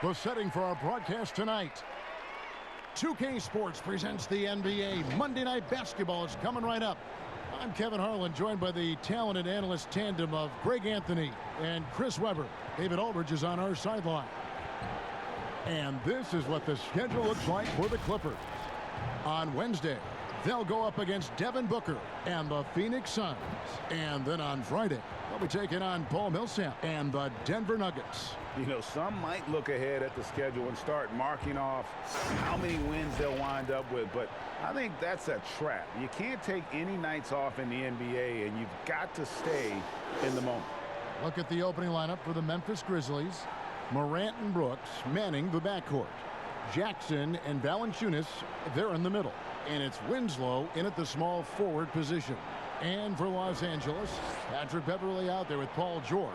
The setting for our broadcast tonight. 2K Sports presents the NBA. Monday Night Basketball is coming right up. I'm Kevin Harlan, joined by the talented analyst tandem of Greg Anthony and Chris Webber. David Aldridge is on our sideline. And this is what the schedule looks like for the Clippers. On Wednesday, they'll go up against Devin Booker and the Phoenix Suns. And then on Friday, they'll be taking on Paul Millsap and the Denver Nuggets. You know, some might look ahead at the schedule and start marking off how many wins they'll wind up with, but I think that's a trap. You can't take any nights off in the NBA, and you've got to stay in the moment. Look at the opening lineup for the Memphis Grizzlies. Morant and Brooks manning the backcourt. Jackson and Valanciunas, they're in the middle. And it's Winslow in at the small forward position. And for Los Angeles, Patrick Beverley out there with Paul George.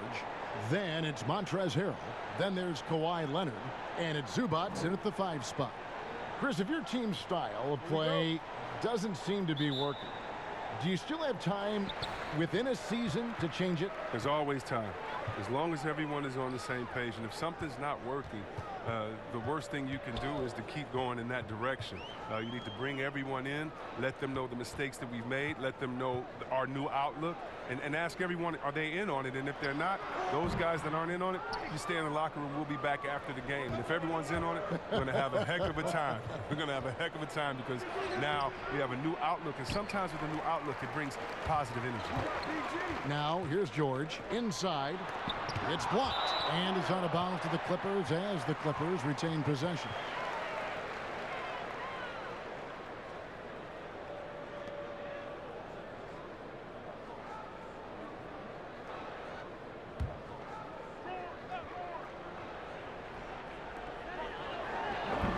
Then it's Montrezl Harrell. Then there's Kawhi Leonard. And it's Zubac in at the 5 spot. Chris, if your team's style of play doesn't seem to be working, do you still have time within a season to change it? There's always time, as long as everyone is on the same page. And if something's not working, the worst thing you can do is to keep going in that direction. You need to bring everyone in, let them know the mistakes that we've made, let them know our new outlook, and ask everyone, are they in on it? And if they're not, those guys that aren't in on it, you stay in the locker room. We'll be back after the game. And if everyone's in on it, we're going to have a heck of a time. We're going to have a heck of a time because now we have a new outlook. And sometimes with a new outlook, it brings positive energy. Now, here's George inside. It's blocked, and it's out of bounds to the Clippers as the Clippers retain possession.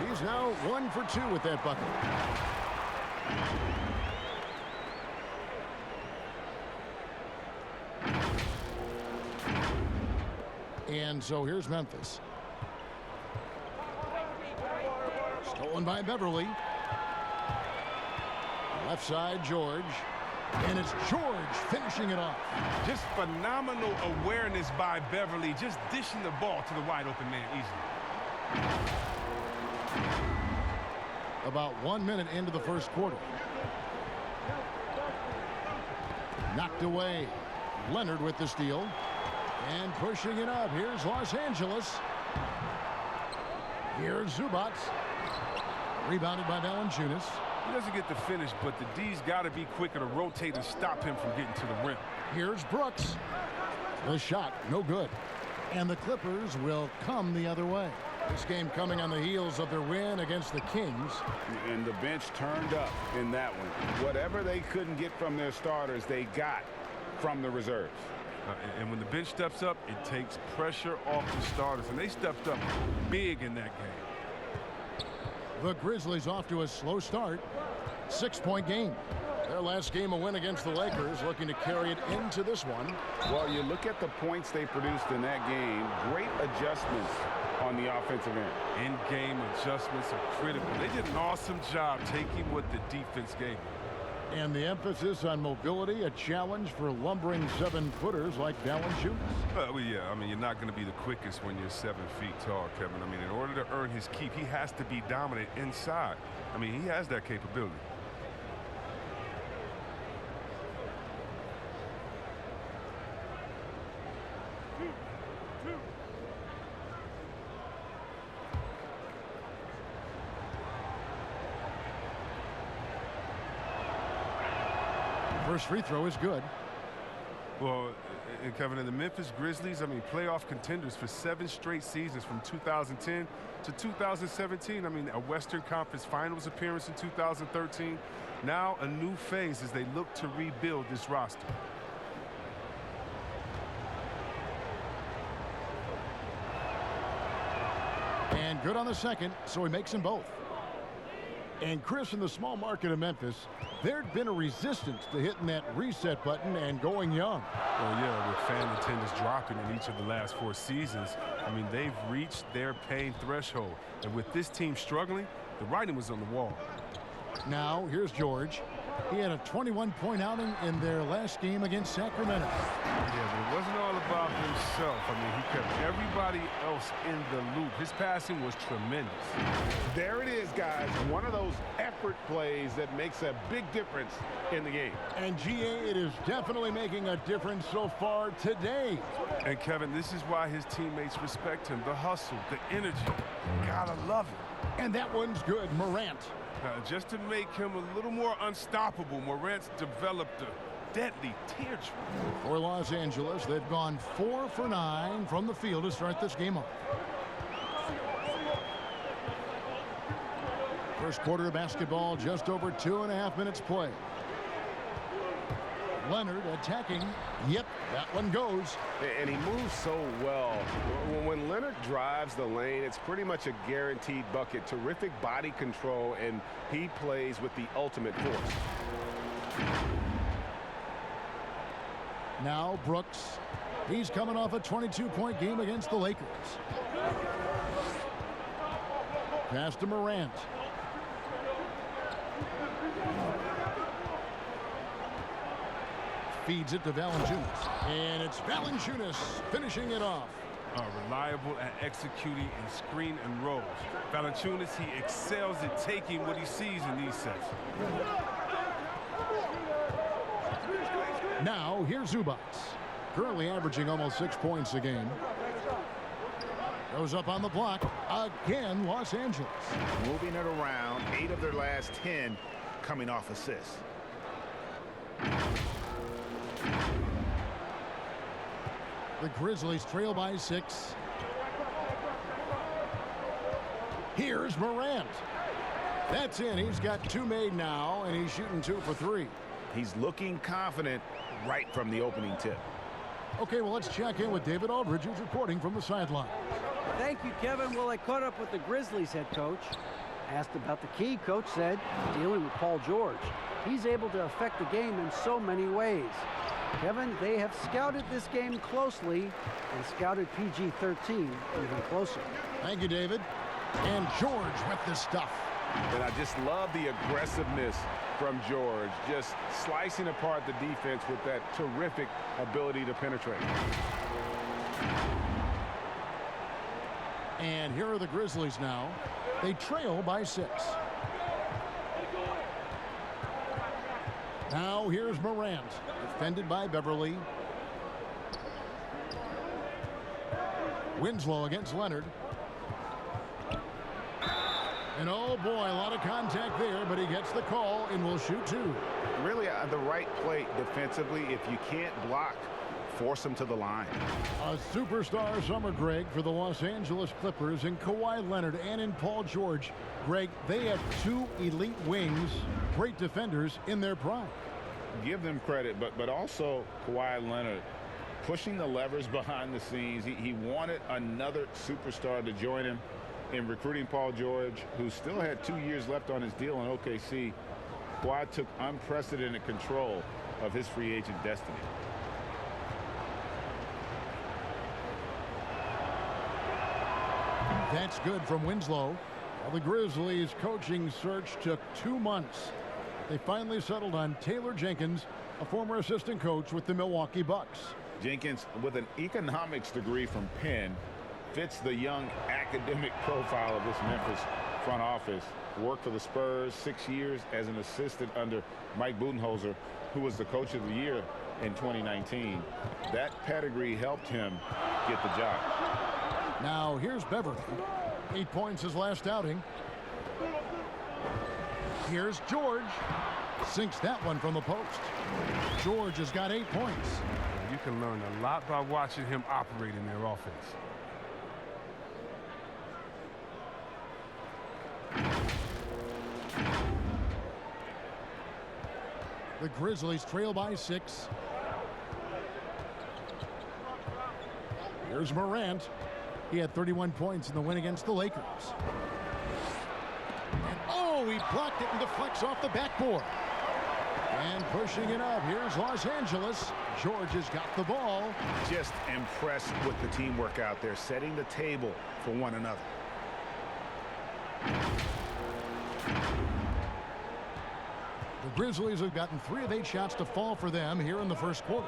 He's now 1 for 2 with that bucket. And so here's Memphis. Stolen by Beverley. Left side, George. And it's George finishing it off. Just phenomenal awareness by Beverley, just dishing the ball to the wide open man easily. About 1 minute into the first quarter. Knocked away. Leonard with the steal. And pushing it up. Here's Los Angeles. Here's Zubac. Rebounded by Valanciunas. He doesn't get the finish, but the D's got to be quicker to rotate and stop him from getting to the rim. Here's Brooks. The shot, no good. And the Clippers will come the other way. This game coming on the heels of their win against the Kings. And the bench turned up in that one. Whatever they couldn't get from their starters, they got from the reserves. And when the bench steps up, it takes pressure off the starters. And they stepped up big in that game. The Grizzlies off to a slow start. 6-point game. Their last game a win against the Lakers, looking to carry it into this one. Well, you look at the points they produced in that game. Great adjustments on the offensive end. In-game adjustments are critical. They did an awesome job taking what the defense gave them. And the emphasis on mobility, a challenge for lumbering 7-footers like Valanciunas. Well, yeah, I mean, you're not going to be the quickest when you're 7 feet tall, Kevin. I mean, in order to earn his keep, he has to be dominant inside. I mean, he has that capability. First free throw is good. Well, and Kevin, in the Memphis Grizzlies, I mean, playoff contenders for 7 straight seasons from 2010 to 2017. I mean, a Western Conference Finals appearance in 2013. Now a new phase as they look to rebuild this roster. And good on the second, so he makes them both. And Chris, in the small market of Memphis, there'd been a resistance to hitting that reset button and going young. Well, yeah, with fan attendance dropping in each of the last 4 seasons, I mean, they've reached their pain threshold. And with this team struggling, the writing was on the wall. Now, here's George. He had a 21-point outing in their last game against Sacramento. Yeah, but it wasn't all about himself. I mean, he kept everybody else in the loop. His passing was tremendous. There it is, guys. One of those effort plays that makes a big difference in the game. And GA, it is definitely making a difference so far today. And Kevin, this is why his teammates respect him. The hustle, the energy. Gotta love it. And that one's good. Morant. Just to make him a little more unstoppable, Morant's developed a deadly teardrop. For Los Angeles, they've gone 4 for 9 from the field to start this game off. First quarter of basketball, just over 2.5 minutes play. Leonard attacking. Yep, that one goes. And he moves so well. When Leonard drives the lane, it's pretty much a guaranteed bucket. Terrific body control, and he plays with the ultimate force. Now Brooks. He's coming off a 22-point game against the Lakers. Pass to Morant. Feeds it to Valanciunas. And it's Valanciunas finishing it off. Reliable at executing in screen and rolls. Valanciunas, he excels at taking what he sees in these sets. Now here's Zubac. Currently averaging almost 6 points a game. Goes up on the block. Again, Los Angeles. Moving it around. 8 of their last 10 coming off assists. The Grizzlies trail by 6. Here's Morant. That's in. He's got 2 made now, and he's shooting 2 for 3. He's looking confident right from the opening tip. Okay, well, let's check in with David Aldridge, who's reporting from the sideline. Thank you, Kevin. Well, I caught up with the Grizzlies head coach. Asked about the key, coach said, dealing with Paul George. He's able to affect the game in so many ways. Kevin, they have scouted this game closely and scouted PG-13 even closer. Thank you, David. And George with the stuff. And I just love the aggressiveness from George, just slicing apart the defense with that terrific ability to penetrate. And here are the Grizzlies now. They trail by 6. Now here's Morant, defended by Beverly. Winslow against Leonard. And oh boy, a lot of contact there, but he gets the call and will shoot 2. Really the right play defensively. If you can't block, force him to the line. A superstar summer, Greg, for the Los Angeles Clippers in Kawhi Leonard and in Paul George. Greg, they have 2 elite wings, great defenders in their prime. Give them credit, but also Kawhi Leonard pushing the levers behind the scenes. He wanted another superstar to join him in recruiting Paul George, who still had 2 years left on his deal in OKC. Kawhi took unprecedented control of his free agent destiny. That's good from Winslow. Well, the Grizzlies coaching search took 2 months. They finally settled on Taylor Jenkins, a former assistant coach with the Milwaukee Bucks. Jenkins, with an economics degree from Penn, fits the young academic profile of this Memphis front office. Worked for the Spurs 6 years as an assistant under Mike Budenholzer, who was the coach of the year in 2019. That pedigree helped him get the job. Now here's Beverly. 8 points his last outing. Here's George. Sinks that one from the post. George has got 8 points. You can learn a lot by watching him operate in their offense. The Grizzlies trail by 6. Here's Morant. He had 31 points in the win against the Lakers. And oh, he blocked it and deflects off the backboard. And pushing it up, here's Los Angeles. George has got the ball. Just impressed with the teamwork out there, setting the table for one another. The Grizzlies have gotten 3 of 8 shots to fall for them here in the first quarter.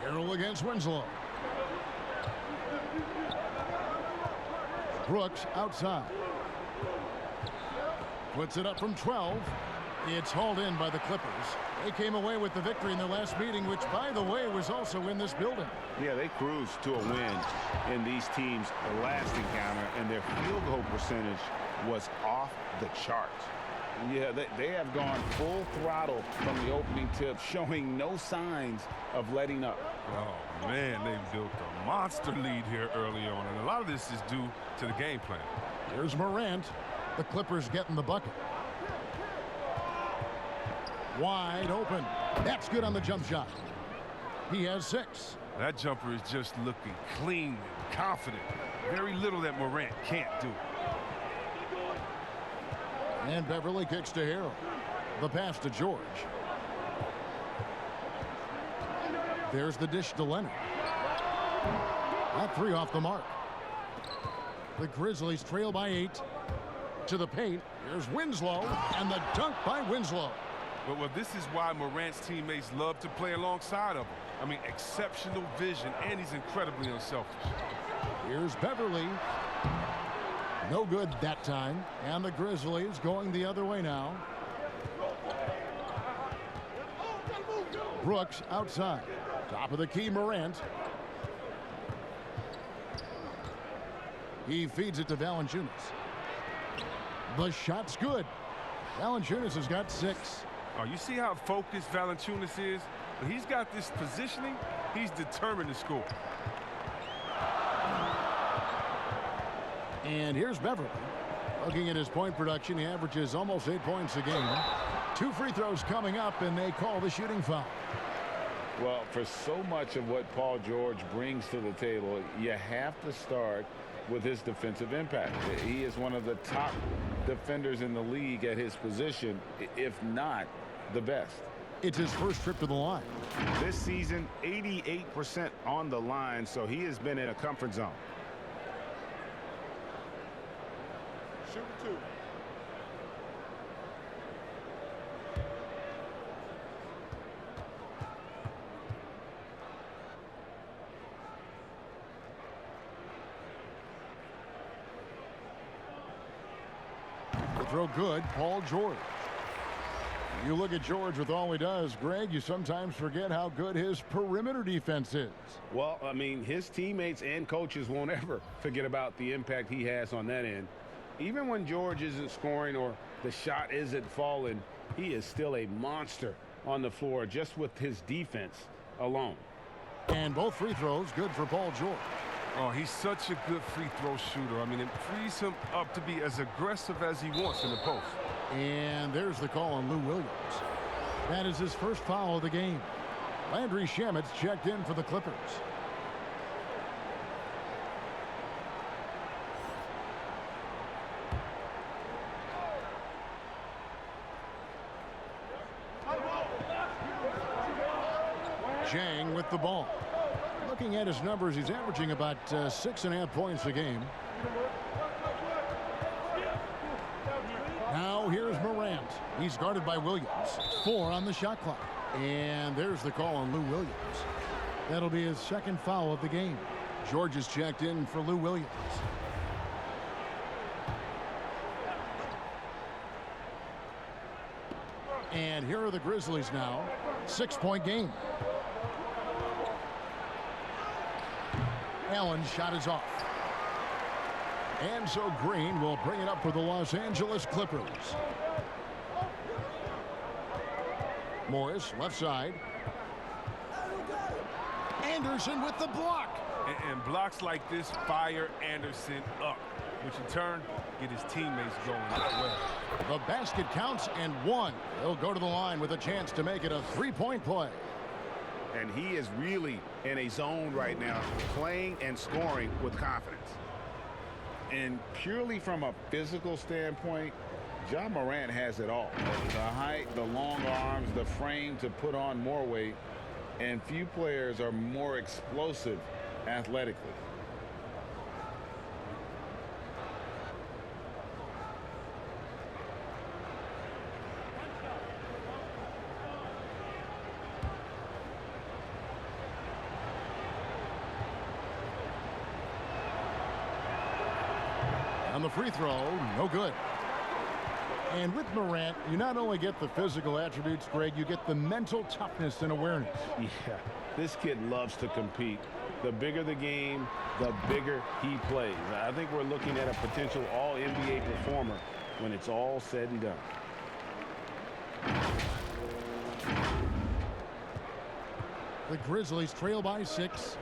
Harrell against Winslow. Brooks outside. Puts it up from 12. It's hauled in by the Clippers. They came away with the victory in their last meeting, which, by the way, was also in this building. Yeah, they cruised to a win in these teams' last encounter, and their field goal percentage was off the charts. Yeah, they have gone full throttle from the opening tip, showing no signs of letting up. Oh, man, they built a monster lead here early on, and a lot of this is due to the game plan. Here's Morant. The Clippers getting the bucket. Wide open. That's good on the jump shot. He has 6. That jumper is just looking clean and confident. Very little that Morant can't do. And Beverly kicks to Harrell. The pass to George. There's the dish to Leonard. That 3 off the mark. The Grizzlies trail by 8. To the paint. Here's Winslow. And the dunk by Winslow. Well, this is why Morant's teammates love to play alongside of him. I mean, exceptional vision, and he's incredibly unselfish. Here's Beverly. No good that time. And the Grizzlies going the other way now. Brooks outside. Top of the key, Morant. He feeds it to Valanciunas. The shot's good. Valanciunas has got 6. Oh, you see how focused Valanciunas is? When he's got this positioning, he's determined to score. And here's Beverly. Looking at his point production, he averages almost 8 points a game. 2 free throws coming up, and they call the shooting foul. Well, for so much of what Paul George brings to the table, you have to start with his defensive impact. He is one of the top defenders in the league at his position, if not the best. It's his first trip to the line. This season, 88% on the line, so he has been in a comfort zone. Shoot 2. The throw good, Paul George. You look at George with all he does, Greg, you sometimes forget how good his perimeter defense is. Well, I mean, his teammates and coaches won't ever forget about the impact he has on that end. Even when George isn't scoring or the shot isn't falling, he is still a monster on the floor just with his defense alone. And both free throws good for Paul George. Oh, he's such a good free throw shooter. I mean, it frees him up to be as aggressive as he wants in the post. And there's the call on Lou Williams. That is his first foul of the game. Landry Shamet's checked in for the Clippers. Chang with the ball. Looking at his numbers, he's averaging about 6.5 points a game. Now here's Morant. He's guarded by Williams. 4 on the shot clock. And there's the call on Lou Williams. That'll be his second foul of the game. George is checked in for Lou Williams. And here are the Grizzlies now. 6-point game. Allen's shot is off. And so Green will bring it up for the Los Angeles Clippers. Morris, left side. Anderson with the block. And blocks like this fire Anderson up, which in turn get his teammates going as well. The basket counts and 1. He'll go to the line with a chance to make it a 3-point play. And he is really in a zone right now, playing and scoring with confidence. And purely from a physical standpoint, Ja Morant has it all. The height, the long arms, the frame to put on more weight, and few players are more explosive athletically. on the free throw. No good. And with Morant, you not only get the physical attributes, Greg, you get the mental toughness and awareness. Yeah, this kid loves to compete. The bigger the game, the bigger he plays. I think we're looking at a potential all-NBA performer when it's all said and done. The Grizzlies trail by 6.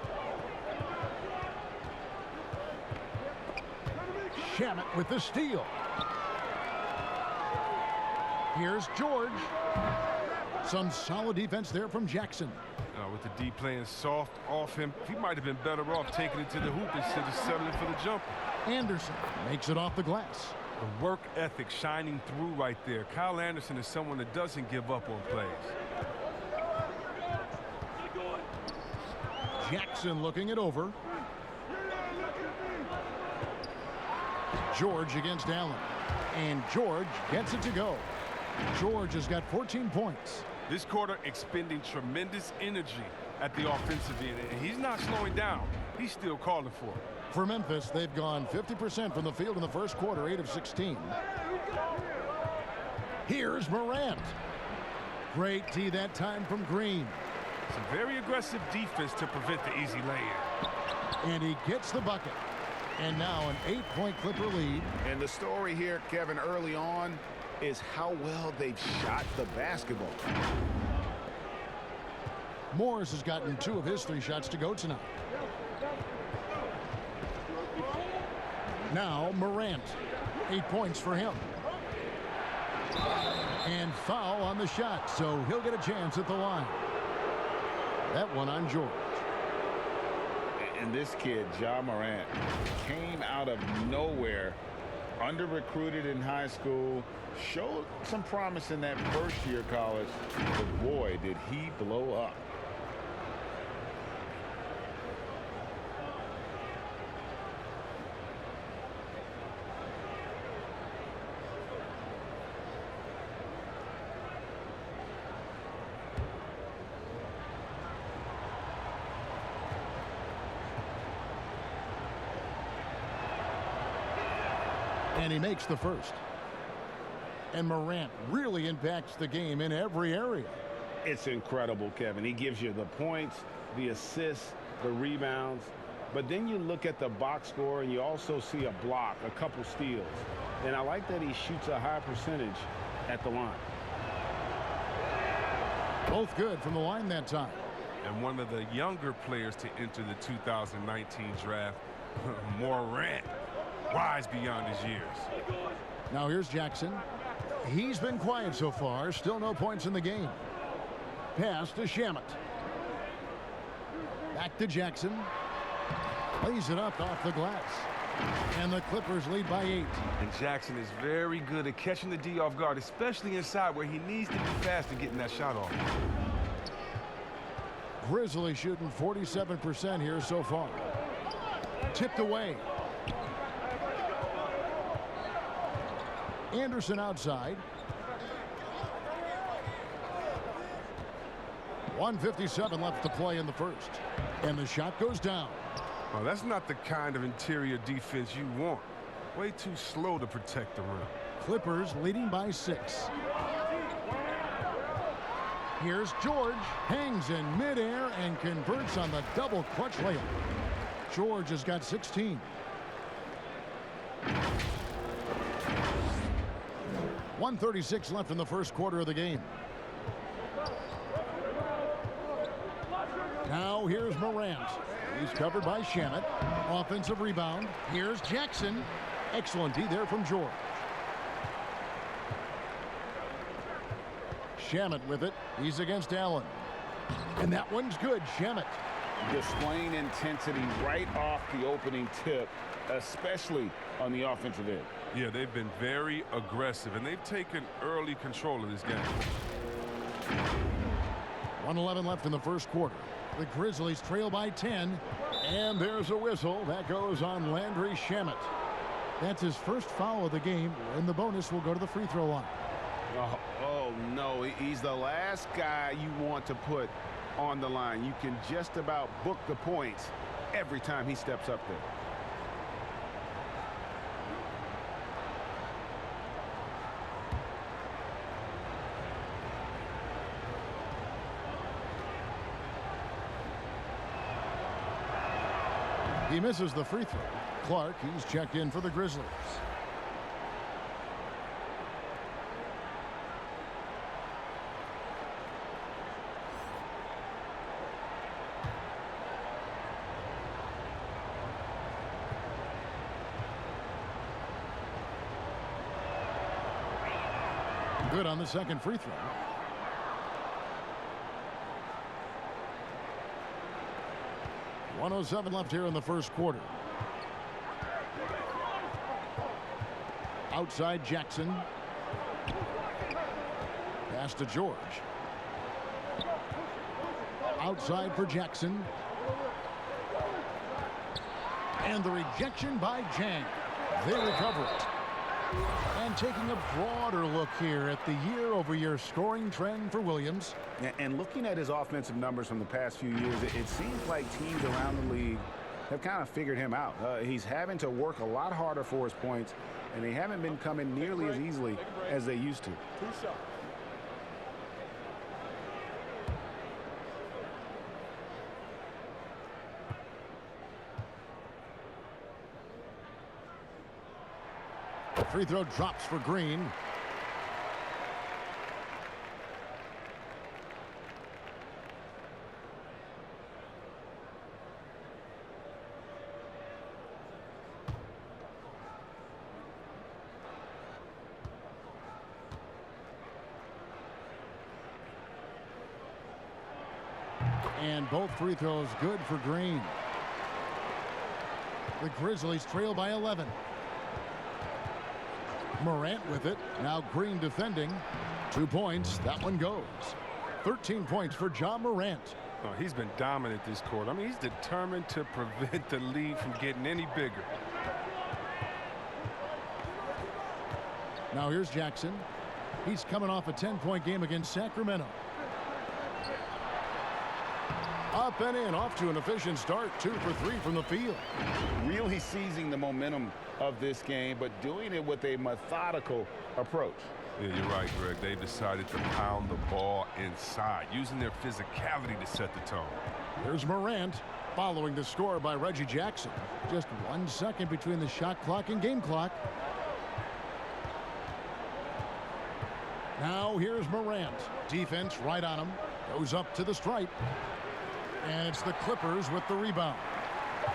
Shamet with the steal. Here's George. Some solid defense there from Jackson. With the D playing soft off him, he might have been better off taking it to the hoop instead of settling for the jumper. Anderson makes it off the glass. The work ethic shining through right there. Kyle Anderson is someone that doesn't give up on plays. Jackson looking it over. George against Allen. And George gets it to go. George has got 14 points. This quarter expending tremendous energy at the offensive end, and he's not slowing down. He's still calling for it. For Memphis, they've gone 50% from the field in the first quarter, 8 of 16. Here's Morant. Great D that time from Green. Some very aggressive defense to prevent the easy lay-in. And he gets the bucket. And now an 8-point Clipper lead. And the story here, Kevin, early on is how well they've shot the basketball. Morris has gotten 2 of his 3 shots to go tonight. Now Morant. 8 points for him. And foul on the shot, so he'll get a chance at the line. That one on George. And this kid, Ja Morant, came out of nowhere, under-recruited in high school, showed some promise in that first year of college, but boy, did he blow up. And he makes the first. And Morant really impacts the game in every area. It's incredible, Kevin. He gives you the points, the assists, the rebounds. But then you look at the box score and you also see a block, a couple steals. And I like that he shoots a high percentage at the line. Both good from the line that time. And one of the younger players to enter the 2019 draft, Morant. Wise beyond his years. Now here's Jackson. He's been quiet so far. Still no points in the game. Pass to Shamet. Back to Jackson. Lays it up off the glass. And the Clippers lead by 8. And Jackson is very good at catching the D off guard, especially inside where he needs to be fast and getting that shot off. Grizzlies shooting 47% here so far. Tipped away. Anderson outside. 1:57 left to play in the first. And the shot goes down. Oh, that's not the kind of interior defense you want. Way too slow to protect the rim. Clippers leading by 6. Here's George. Hangs in midair and converts on the double clutch layup. George has got 16. 1:36 left in the first quarter of the game. Now here's Morant. He's covered by Shamet. Offensive rebound. Here's Jackson. Excellent D there from George. Shamet with it. He's against Allen. And that one's good. Shamet. Displaying intensity right off the opening tip, especially on the offensive end. Yeah, they've been very aggressive, and they've taken early control of this game. 1:11 left in the first quarter. The Grizzlies trail by 10. And there's a whistle. That goes on Landry Shamet. That's his first foul of the game, and the bonus will go to the free throw line. Oh, no. He's the last guy you want to put on the line. You can just about book the points every time he steps up there. He misses the free throw. Clark, he's checked in for the Grizzlies. Good on the second free throw. .107 left here in the first quarter. Outside Jackson. Pass to George. Outside for Jackson. And the rejection by Jang. They recover it. And taking a broader look here at the year-over-year scoring trend for Williams. And looking at his offensive numbers from the past few years, it seems like teams around the league have kind of figured him out. He's having to work a lot harder for his points, and they haven't been coming nearly as easily as they used to. Free throw drops for Green. And both free throws good for Green. The Grizzlies trail by 11. Morant with it. Now Green defending. 2 points. That one goes. 13 points for John Morant. Oh, he's been dominant this quarter. I mean, he's determined to prevent the lead from getting any bigger. Now here's Jackson. He's coming off a 10-point game against Sacramento. Up and in, off to an efficient start. 2 for 3 from the field. Really seizing the momentum of this game, but doing it with a methodical approach. Yeah, you're right, Greg. They've decided to pound the ball inside, using their physicality to set the tone. Here's Morant, following the score by Reggie Jackson. Just 1 second between the shot clock and game clock. Now here's Morant. Defense right on him. Goes up to the stripe. And it's the Clippers with the rebound.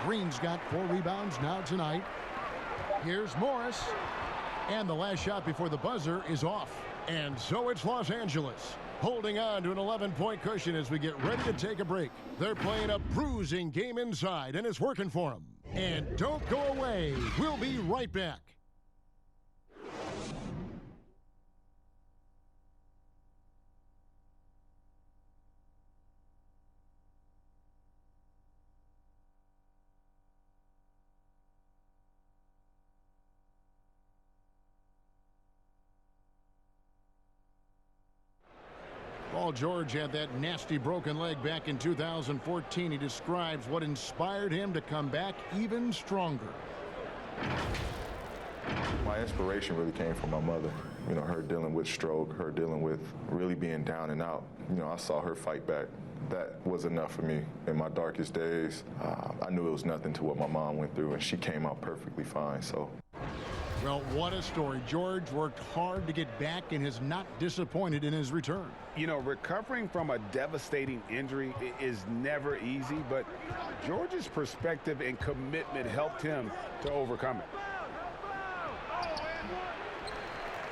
Green's got 4 rebounds now tonight. Here's Morris. And the last shot before the buzzer is off. And so it's Los Angeles, holding on to an 11-point cushion as we get ready to take a break. They're playing a bruising game inside, and it's working for them. And don't go away. We'll be right back. Paul George had that nasty broken leg back in 2014. He describes what inspired him to come back even stronger. My inspiration really came from my mother. You know, her dealing with stroke, her dealing with really being down and out. You know, I saw her fight back. That was enough for me in my darkest days. I knew it was nothing to what my mom went through, and she came out perfectly fine, so. Well, what a story. George worked hard to get back and is not disappointed in his return. You know, recovering from a devastating injury is never easy, but George's perspective and commitment helped him to overcome it.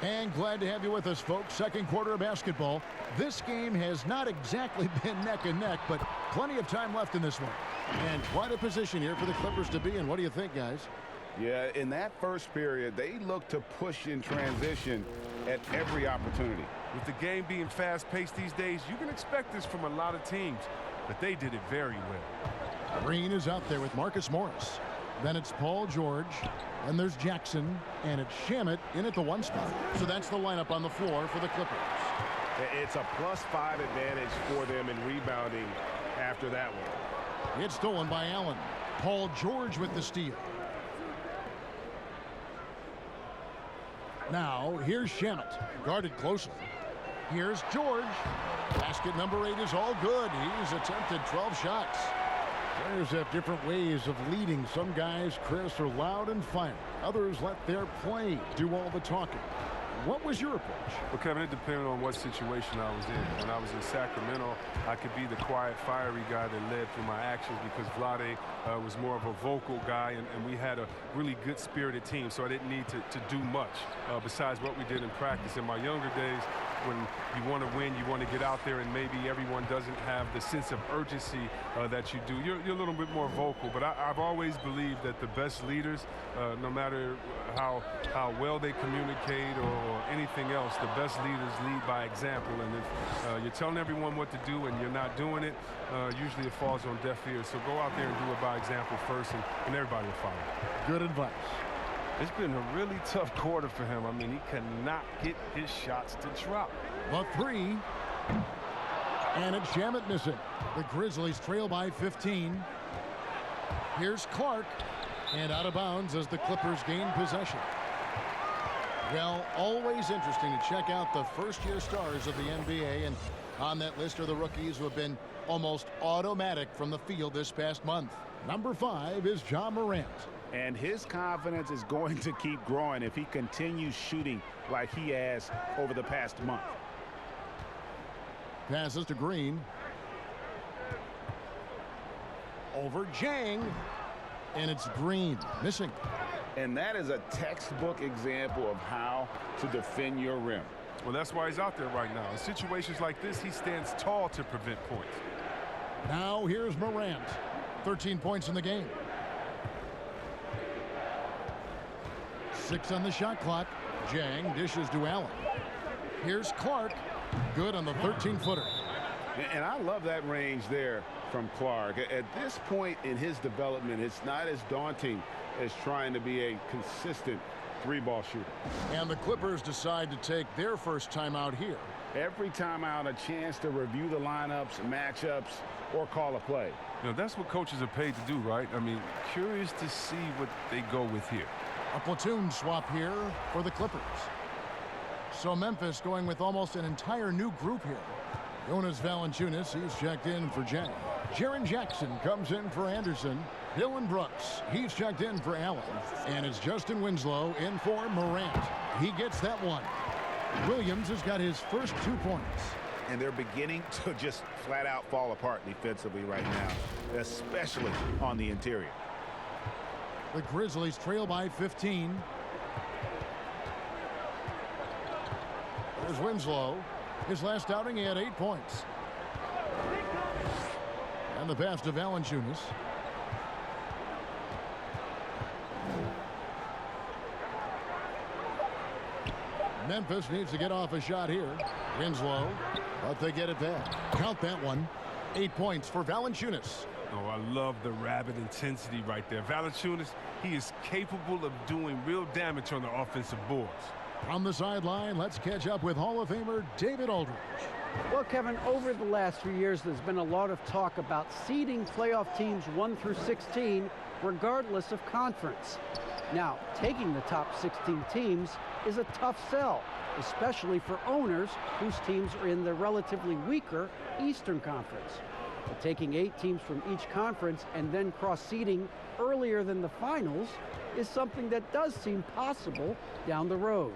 And glad to have you with us, folks. Second quarter of basketball. This game has not exactly been neck and neck, but plenty of time left in this one. And quite a position here for the Clippers to be in. What do you think, guys? Yeah, in that first period, they looked to push in transition at every opportunity. With the game being fast-paced these days, you can expect this from a lot of teams, but they did it very well. Green is out there with Marcus Morris. Then it's Paul George. Then there's Jackson. And it's Shamet in at the 1 spot. So that's the lineup on the floor for the Clippers. It's a +5 advantage for them in rebounding after that one. It's stolen by Allen. Paul George with the steal. Now, here's Shamet, guarded closely. Here's George. Basket number 8 is all good. He's attempted 12 shots. Players have different ways of leading. Some guys, Chris, are loud and fiery. Others let their play do all the talking. What was your approach? Well, Kevin, it depended on what situation I was in. When I was in Sacramento, I could be the quiet, fiery guy that led through my actions because Vlade was more of a vocal guy, and we had a really good-spirited team, so I didn't need to do much besides what we did in practice. In my younger days, when you want to win, you want to get out there, and maybe everyone doesn't have the sense of urgency that you do. You're a little bit more vocal, but I've always believed that the best leaders, no matter how well they communicate or anything else, the best leaders lead by example. And if you're telling everyone what to do and you're not doing it, usually it falls on deaf ears. So go out there and do it by example first, and everybody will follow. Good advice. It's been a really tough quarter for him. I mean, he cannot get his shots to drop. The three. And it's Shamet missing. The Grizzlies trail by 15. Here's Clark. And out of bounds as the Clippers gain possession. Well, always interesting to check out the first-year stars of the NBA. And on that list are the rookies who have been almost automatic from the field this past month. Number 5 is Ja Morant. And his confidence is going to keep growing if he continues shooting like he has over the past month. Passes to Green. Over Jang. And it's Green missing. And that is a textbook example of how to defend your rim. Well, that's why he's out there right now. In situations like this, he stands tall to prevent points. Now here's Morant. 13 points in the game. 6 on the shot clock. Jang dishes to Allen. Here's Clark. Good on the 13-footer. And I love that range there from Clark. At this point in his development, it's not as daunting as trying to be a consistent three-ball shooter. And the Clippers decide to take their first timeout here. Every timeout, a chance to review the lineups, matchups, or call a play. You know, that's what coaches are paid to do, right? I mean, curious to see what they go with here. A platoon swap here for the Clippers. So Memphis going with almost an entire new group here. Jonas Valanciunas, he's checked in for Jang. Jaren Jackson comes in for Anderson. Dylan Brooks, he's checked in for Allen. And it's Justin Winslow in for Morant. He gets that one. Williams has got his first 2 points. And they're beginning to just flat out fall apart defensively right now, especially on the interior. The Grizzlies trail by 15. There's Winslow. His last outing, he had 8 points. And the pass to Valanciunas. Memphis needs to get off a shot here. Winslow, but they get it back. Count that one. 8 points for Valanciunas. Oh, I love the rabid intensity right there. Valanciunas, he is capable of doing real damage on the offensive boards. From the sideline, let's catch up with Hall of Famer David Aldridge. Well, Kevin, over the last few years, there's been a lot of talk about seeding playoff teams 1 through 16, regardless of conference. Now, taking the top 16 teams is a tough sell, especially for owners whose teams are in the relatively weaker Eastern Conference. But taking 8 teams from each conference and then cross-seeding earlier than the finals is something that does seem possible down the road.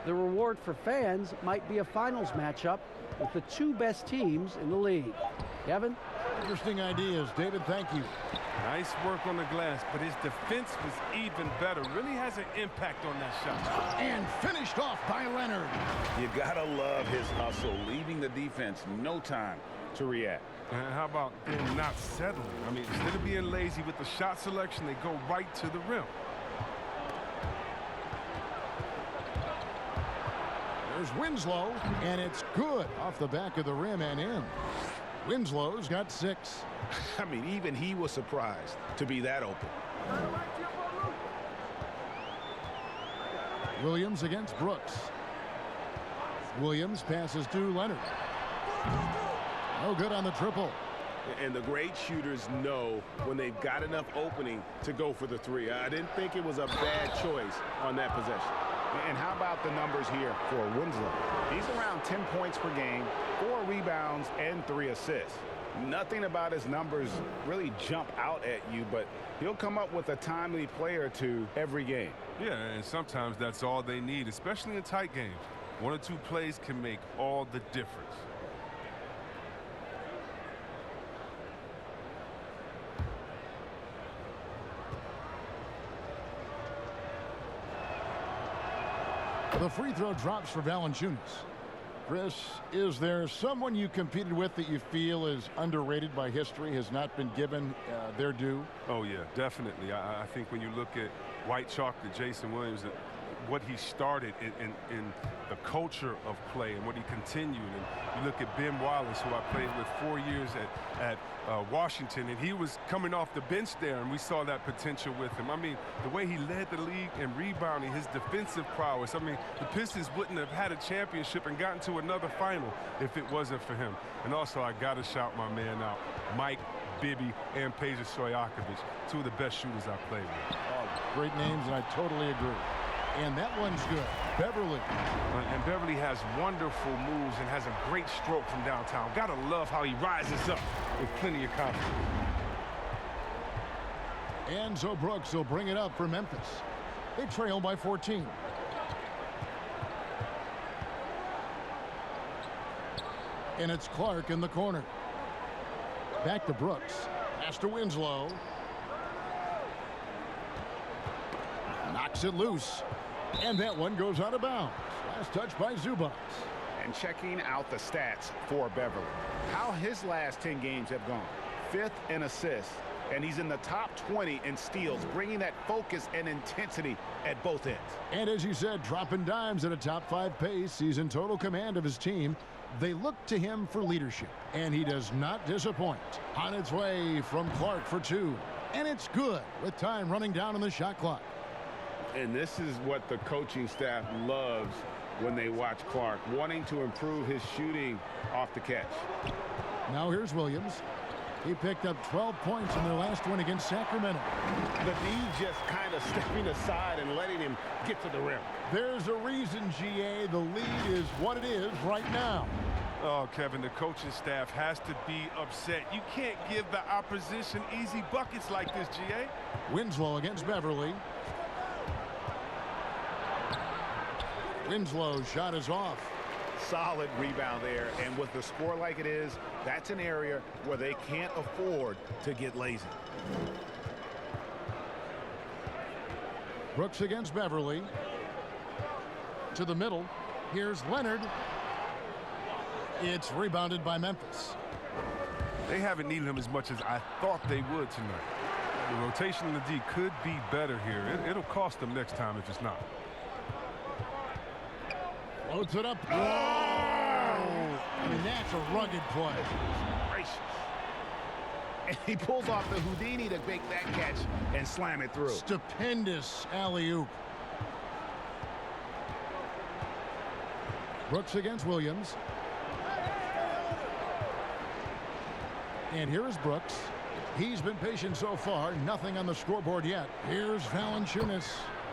The reward for fans might be a finals matchup with the 2 best teams in the league. Kevin? Interesting ideas. David, thank you. Nice work on the glass, but his defense was even better. Really has an impact on that shot. And finished off by Leonard. You gotta love his hustle, leaving the defense no time to react. And how about them not settling? I mean, instead of being lazy with the shot selection, they go right to the rim. There's Winslow, and it's good off the back of the rim and in. Winslow's got 6. I mean, even he was surprised to be that open. Williams against Brooks. Williams passes to Leonard. No good on the triple. And the great shooters know when they've got enough opening to go for the 3. I didn't think it was a bad choice on that possession. And how about the numbers here for Winslow? He's around 10 points per game, 4 rebounds, and 3 assists. Nothing about his numbers really jump out at you, but he'll come up with a timely play or two every game. Yeah, and sometimes that's all they need, especially in tight games. 1 or 2 plays can make all the difference. The free throw drops for Valanciunas. Chris, is there someone you competed with that you feel is underrated by history, has not been given their due? Oh, yeah, definitely. I think when you look at White Chocolate, Jason Williams, what he started in the culture of play and what he continued. And you look at Ben Wallace, who I played with 4 years at Washington, and he was coming off the bench there, and we saw that potential with him. I mean, the way he led the league in rebounding, his defensive prowess. I mean, the Pistons wouldn't have had a championship and gotten to another final if it wasn't for him. And also, I got to shout my man out, Mike Bibby and Peja Stojakovic, 2 of the best shooters I played with. Oh, great names, and I totally agree. And that one's good. Beverly. And Beverly has wonderful moves and has a great stroke from downtown. Gotta love how he rises up with plenty of confidence. And so Brooks will bring it up for Memphis. They trail by 14. And it's Clark in the corner. Back to Brooks. Pass to Winslow. Knocks it loose. And that one goes out of bounds. Last touch by Zubac. And checking out the stats for Beverly. How his last 10 games have gone. 5th in assists. And he's in the top 20 in steals, bringing that focus and intensity at both ends. And as you said, dropping dimes at a top 5 pace. He's in total command of his team. They look to him for leadership. And he does not disappoint. On its way from Clark for 2. And it's good with time running down on the shot clock. And this is what the coaching staff loves when they watch Clark, wanting to improve his shooting off the catch. Now here's Williams. He picked up 12 points in their last win against Sacramento. The D just kind of stepping aside and letting him get to the rim. There's a reason, GA, the lead is what it is right now. Oh, Kevin, the coaching staff has to be upset. You can't give the opposition easy buckets like this, GA. Winslow against Beverly. Winslow's shot is off. Solid rebound there, and with the score like it is, that's an area where they can't afford to get lazy. Brooks against Beverly. To the middle. Here's Leonard. It's rebounded by Memphis. They haven't needed him as much as I thought they would tonight. The rotation in the D could be better here. It'll cost them next time if it's not. Floats it up. Whoa! I mean, that's a rugged play. Gracious. And he pulls off the Houdini to make that catch and slam it through. Stupendous alley-oop. Brooks against Williams. And here's Brooks. He's been patient so far. Nothing on the scoreboard yet. Here's Valanciunas.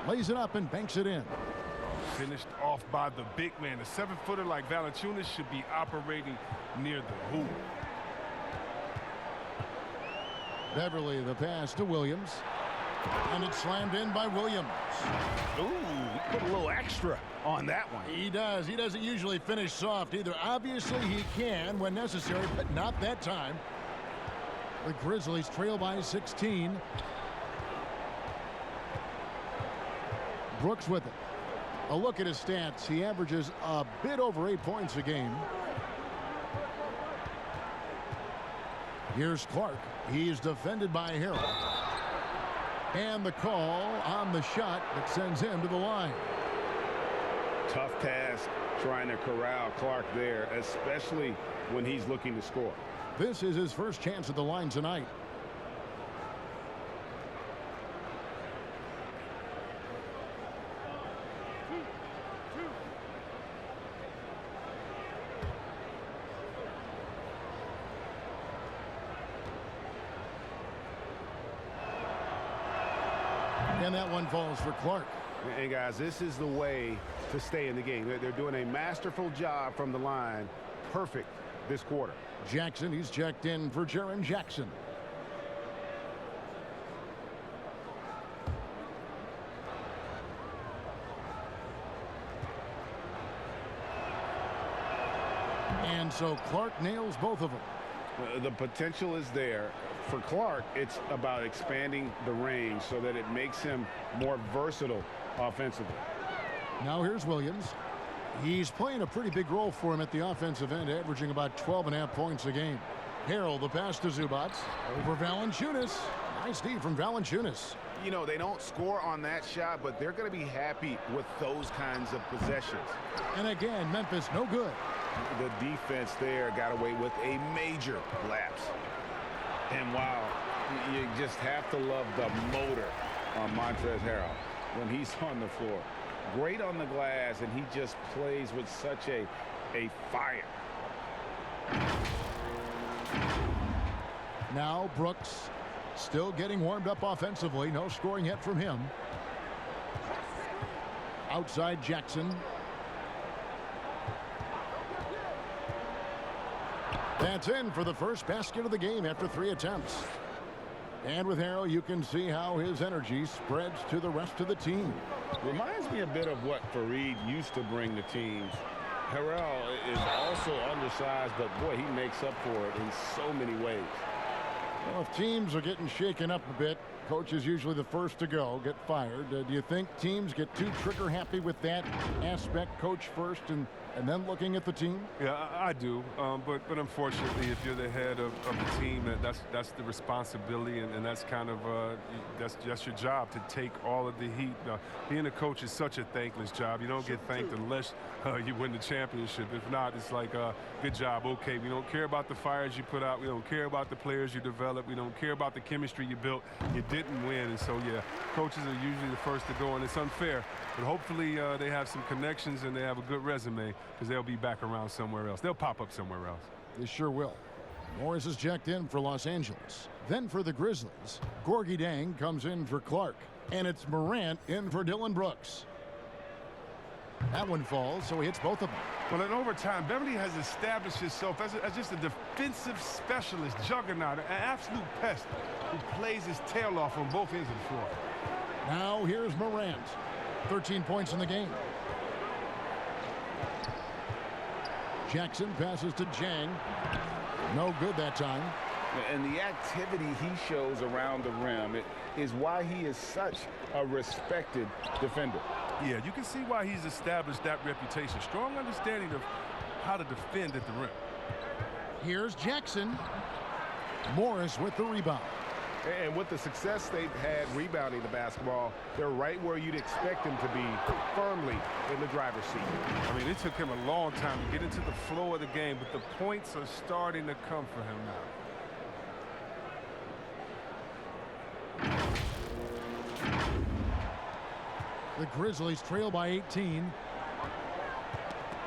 Lays it up and banks it in. Finished off by the big man. A 7-footer like Valanciunas should be operating near the hoop. Beverly, the pass to Williams. And it's slammed in by Williams. Ooh, he put a little extra on that one. He does. He doesn't usually finish soft either. Obviously, he can when necessary, but not that time. The Grizzlies trail by 16. Brooks with it. A look at his stats. He averages a bit over 8 points a game. Here's Clark. He's defended by Harrell. And the call on the shot that sends him to the line. Tough task trying to corral Clark there, especially when he's looking to score. This is his first chance at the line tonight. And that one falls for Clark. And guys, this is the way to stay in the game. They're doing a masterful job from the line. Perfect this quarter. Jackson, he's checked in for Jaren Jackson. And so Clark nails both of them. The potential is there. For Clark, it's about expanding the range so that it makes him more versatile offensively. Now here's Williams. He's playing a pretty big role for him at the offensive end, averaging about 12.5 points a game. Harrell, the pass to Zubats. Over Valanciunas. Nice D from Valanciunas. You know, they don't score on that shot, but they're going to be happy with those kinds of possessions. And again, Memphis, no good. The defense there got away with a major lapse. And wow, you just have to love the motor on Montrezl Harrell when he's on the floor. Great on the glass, and he just plays with such a fire. Now Brooks still getting warmed up offensively. No scoring yet from him. Outside Jackson. That's in for the first basket of the game after 3 attempts. And with Harrell, you can see how his energy spreads to the rest of the team. Reminds me a bit of what Fareed used to bring to teams. Harrell is also undersized, but boy, he makes up for it in so many ways. Well, if teams are getting shaken up a bit, coach is usually the first to go, get fired. Do you think teams get too trigger happy with that aspect, coach first and then looking at the team? Yeah, I do. But unfortunately, if you're the head of the team, that's the responsibility, and that's kind of that's your job, to take all of the heat. Being a coach is such a thankless job. You don't get thanked unless you win the championship. If not, it's like, good job, okay. We don't care about the fires you put out. We don't care about the players you develop. We don't care about the chemistry you built. You didn't win, and so yeah, coaches are usually the first to go, and it's unfair. But hopefully they have some connections and they have a good resume, because they'll be back around somewhere else. They'll pop up somewhere else. They sure will. Morris is checked in for Los Angeles. Then for the Grizzlies, Gorgie Dang comes in for Clark. And it's Morant in for Dylan Brooks. That one falls, so he hits both of them. Well, in overtime, Beverly has established himself as just a defensive specialist, juggernaut, an absolute pest who plays his tail off on both ends of the floor. Now here's Morant. 13 points in the game. Jackson passes to Jang. No good that time. And the activity he shows around the rim is why he is such a respected defender. Yeah, you can see why he's established that reputation. Strong understanding of how to defend at the rim. Here's Jackson. Morris with the rebound. And with the success they've had rebounding the basketball, they're right where you'd expect them to be, firmly in the driver's seat. I mean, it took him a long time to get into the flow of the game, but the points are starting to come for him now. The Grizzlies trail by 18.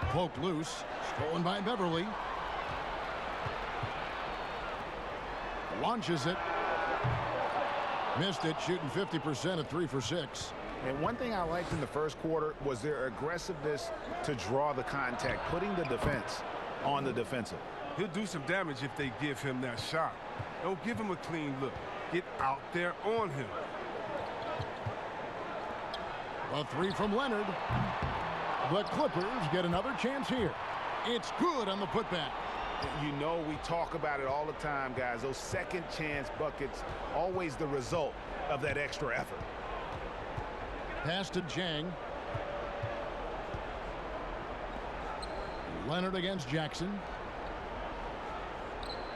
Poked loose. Stolen by Beverly. Launches it. Missed it, shooting 50% at 3 for 6. And one thing I liked in the first quarter was their aggressiveness to draw the contact, putting the defense on the defensive. He'll do some damage if they give him that shot. Don't give him a clean look. Get out there on him. A 3 from Leonard. The Clippers get another chance here. It's good on the putback. You know, we talk about it all the time, guys. Those second chance buckets, always the result of that extra effort. Pass to Jang. Leonard against Jackson.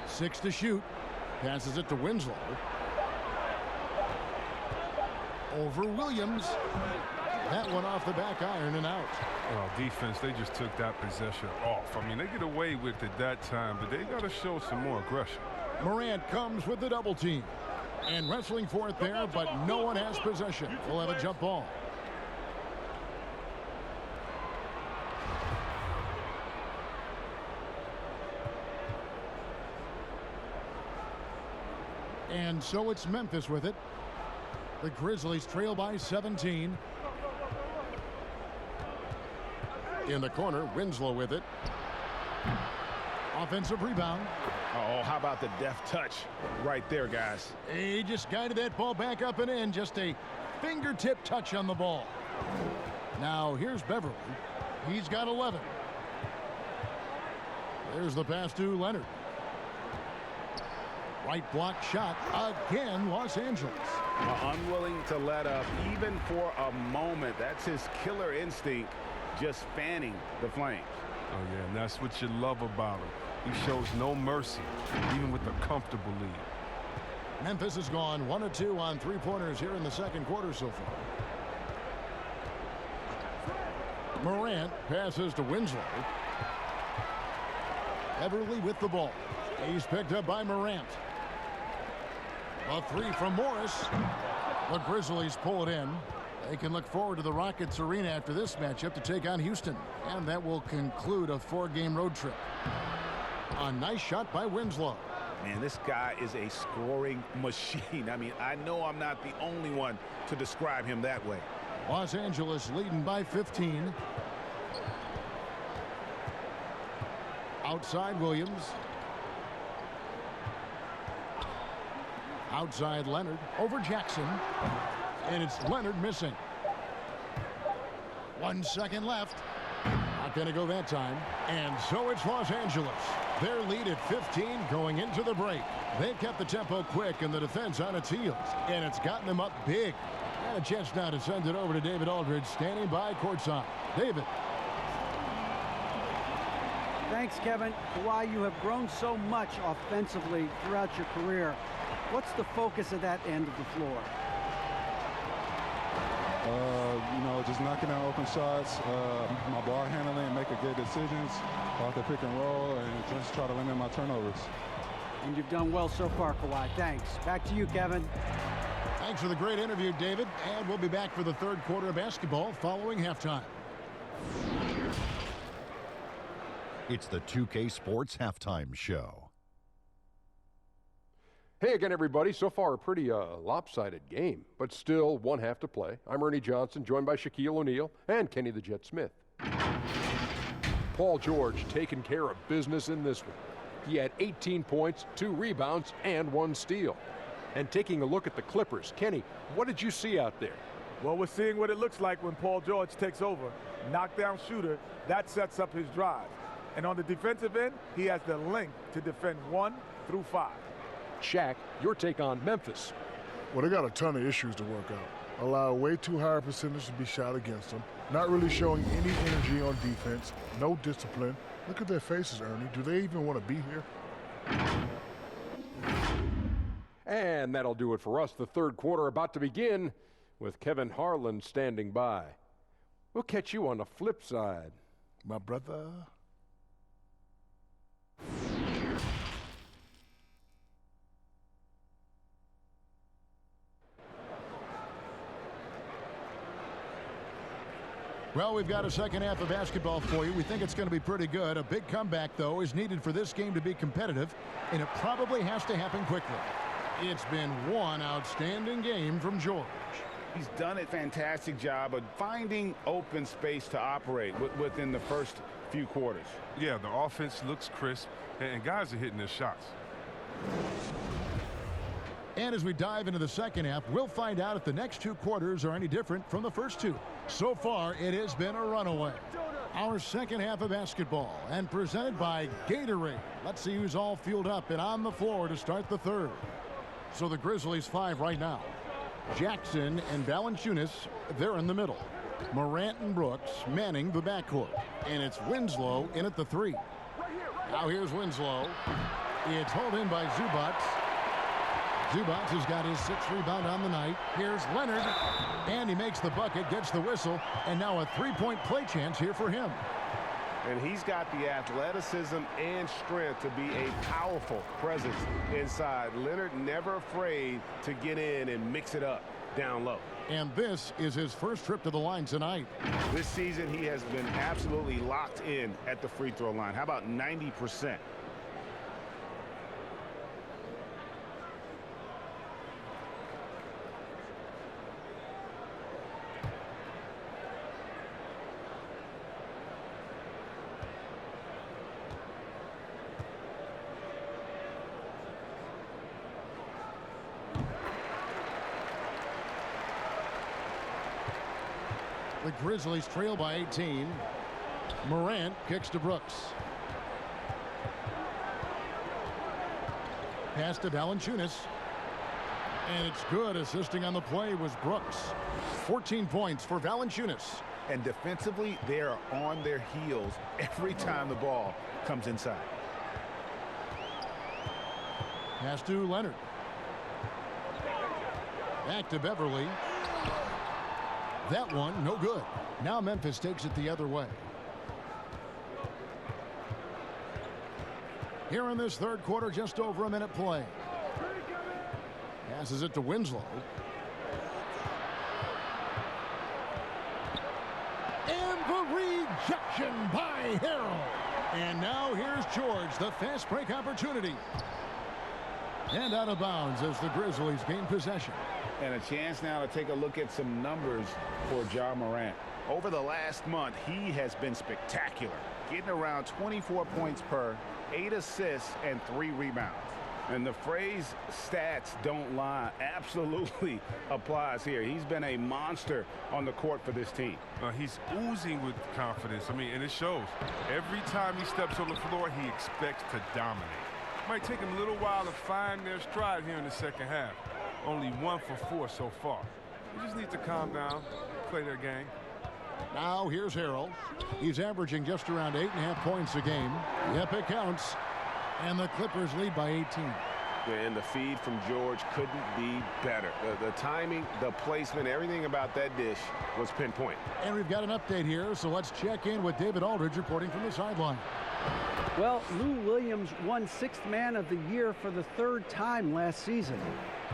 6 to shoot. Passes it to Winslow. Over Williams. That one off the back iron and out. Oh, defense, they just took that possession off. I mean, they get away with it that time, but they got to show some more aggression. Morant comes with the double team. And wrestling for it there, but no one has possession. We'll have a jump ball. And so it's Memphis with it. The Grizzlies trail by 17. In the corner, Winslow with it. Offensive rebound. Oh, how about the deft touch right there, guys? He just guided that ball back up and in. Just a fingertip touch on the ball. Now here's Beverly. He's got 11. There's the pass to Leonard. Right block shot again, Los Angeles. Unwilling to let up even for a moment. That's his killer instinct, just fanning the flames. Oh, yeah, and that's what you love about him. He shows no mercy, even with a comfortable lead. Memphis has gone 1 of 2 on three-pointers here in the second quarter so far. Morant passes to Winslow. Beverly with the ball. He's picked up by Morant. A three from Morris. The Grizzlies pull it in. They can look forward to the Rockets arena after this matchup to take on Houston. And that will conclude a 4-game road trip. A nice shot by Winslow. Man, this guy is a scoring machine. I mean, I know I'm not the only one to describe him that way. Los Angeles leading by 15. Outside Williams. Outside Leonard. Over Jackson. And it's Leonard missing. 1 second left. Not going to go that time. And so it's Los Angeles. Their lead at 15 going into the break. They've kept the tempo quick and the defense on its heels. And it's gotten them up big. And a chance now to send it over to David Aldridge, standing by courtside. David. Thanks, Kevin. Kawhi, you have grown so much offensively throughout your career. What's the focus of that end of the floor? Just knocking down open shots, my ball handling, making good decisions off the pick and roll, and just try to limit my turnovers. And you've done well so far, Kawhi. Thanks. Back to you, Kevin. Thanks for the great interview, David. And we'll be back for the third quarter of basketball following halftime. It's the 2K Sports Halftime Show. Hey again, everybody. So far, a pretty lopsided game, but still one half to play. I'm Ernie Johnson, joined by Shaquille O'Neal and Kenny the Jet Smith. Paul George taking care of business in this one. He had 18 points, 2 rebounds, and 1 steal. And taking a look at the Clippers, Kenny, what did you see out there? Well, we're seeing what it looks like when Paul George takes over. Knockdown shooter, that sets up his drive. And on the defensive end, he has the length to defend 1 through 5. Shaq, your take on Memphis. Well, they got a ton of issues to work out. Allow way too high a percentage to be shot against them. Not really showing any energy on defense. No discipline. Look at their faces, Ernie. Do they even want to be here? And that'll do it for us. The third quarter about to begin with Kevin Harlan standing by. We'll catch you on the flip side. My brother. Well, we've got a second half of basketball for you. We think it's going to be pretty good. A big comeback, though, is needed for this game to be competitive, and it probably has to happen quickly. It's been one outstanding game from George. He's done a fantastic job of finding open space to operate within the first few quarters. Yeah, the offense looks crisp, and guys are hitting their shots. And as we dive into the second half, we'll find out if the next 2 quarters are any different from the first 2. So far, it has been a runaway. Our second half of basketball, and presented by Gatorade. Let's see who's all fueled up and on the floor to start the third. So the Grizzlies 5 right now. Jackson and Valanciunas, they're in the middle. Morant and Brooks manning the backcourt. And it's Winslow in at the 3. Now here's Winslow. It's hauled in by Zubac. Zubac has got his 6th rebound on the night. Here's Leonard, and he makes the bucket, gets the whistle, and now a 3-point play chance here for him. And he's got the athleticism and strength to be a powerful presence inside. Leonard never afraid to get in and mix it up down low. And this is his first trip to the line tonight. This season, he has been absolutely locked in at the free throw line. How about 90%? The Grizzlies trail by 18. Morant kicks to Brooks. Pass to Valanciunas. And it's good. Assisting on the play was Brooks. 14 points for Valanciunas. And defensively, they are on their heels every time the ball comes inside. Pass to Leonard. Back to Beverly. That one, no good. Now Memphis takes it the other way. Here in this third quarter, just over a minute play. Passes it to Winslow. And the rejection by Harrell. And now here's George, the fast break opportunity. And out of bounds as the Grizzlies gain possession. And a chance now to take a look at some numbers for Ja Morant. Over the last month, he has been spectacular, getting around 24 points per, 8 assists, and 3 rebounds. And the phrase stats don't lie absolutely applies here. He's been a monster on the court for this team. He's oozing with confidence. I mean, and it shows. Every time he steps on the floor, he expects to dominate. Might take him a little while to find their stride here in the second half. Only 1 for 4 so far. They just need to calm down, play their game. Now here's Harrell. He's averaging just around 8.5 points a game. Yep, it counts. And the Clippers lead by 18. And the feed from George couldn't be better. The timing, the placement, everything about that dish was pinpoint. And we've got an update here, so let's check in with David Aldridge reporting from the sideline. Well, Lou Williams won 6th Man of the Year for the 3rd time last season.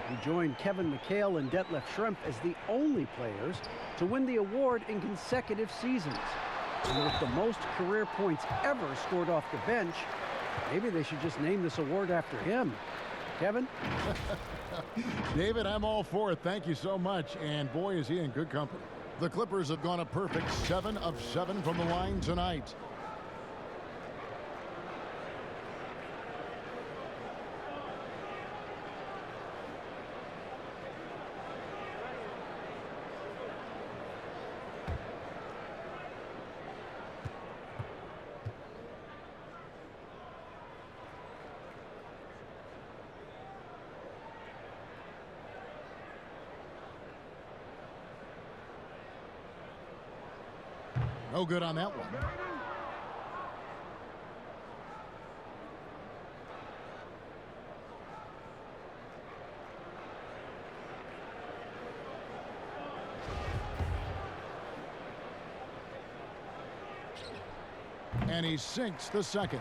He joined Kevin McHale and Detlef Schrempf as the only players to win the award in consecutive seasons. And with the most career points ever scored off the bench, maybe they should just name this award after him. Kevin? David, I'm all for it. Thank you so much. And boy, is he in good company. The Clippers have gone a perfect 7 of 7 from the line tonight. No good on that one. And he sinks the second.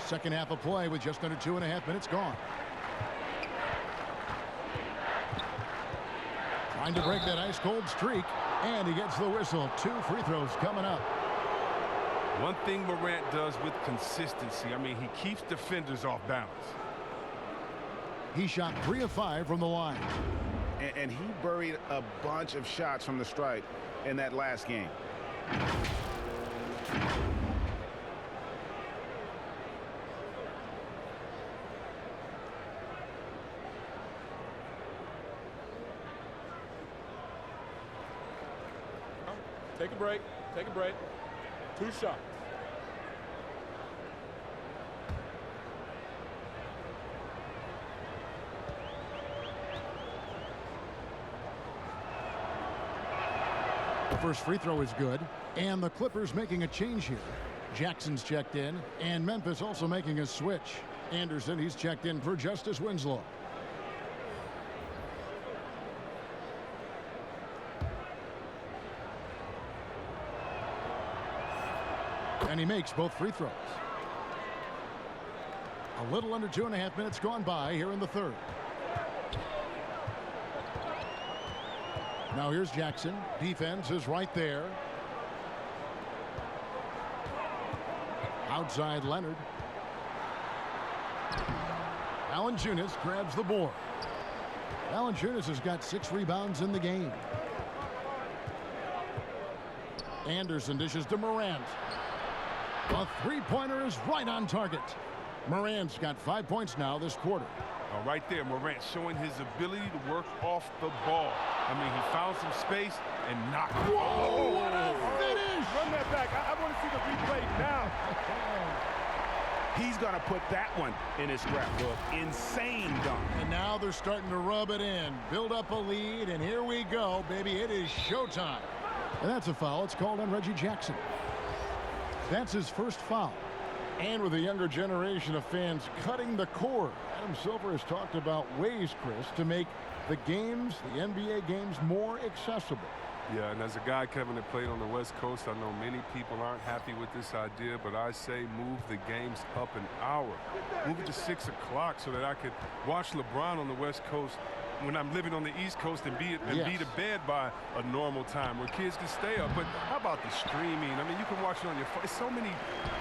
Second half of play with just under 2.5 minutes gone. Trying to break that ice-cold streak, and he gets the whistle. 2 free throws coming up. One thing Morant does with consistency, I mean, he keeps defenders off balance. He shot 3 of 5 from the line. And he buried a bunch of shots from the stripe in that last game. Take a break. Take a break. 2 shots. The first free throw is good. And the Clippers making a change here. Jackson's checked in. And Memphis also making a switch. Anderson, he's checked in for Justice Winslow. And he makes both free throws. A little under 2.5 minutes gone by here in the third. Now here's Jackson. Defense is right there. Outside Leonard. Valanciunas grabs the board. Valanciunas has got 6 rebounds in the game. Anderson dishes to Morant. A 3-pointer is right on target. Morant's got 5 points now this quarter. Right there, Morant showing his ability to work off the ball. I mean, he found some space and knocked it. Whoa, what a finish! Run that back. I want to see the replay now. He's going to put that one in his scrapbook. Insane dunk. And now they're starting to rub it in, build up a lead, and here we go, baby. It is showtime. And that's a foul. It's called on Reggie Jackson. That's his first foul. And with a younger generation of fans cutting the cord, Adam Silver has talked about ways, Chris, to make the games, the NBA games, more accessible. Yeah, and as a guy, Kevin, that played on the West Coast, I know many people aren't happy with this idea, but I say move the games up an hour. Move it to 6 o'clock so that I could watch LeBron on the West Coast when I'm living on the East Coast and be to bed by a normal time where kids can stay up. But how about the streaming? I mean, you can watch it on your phone. It's so many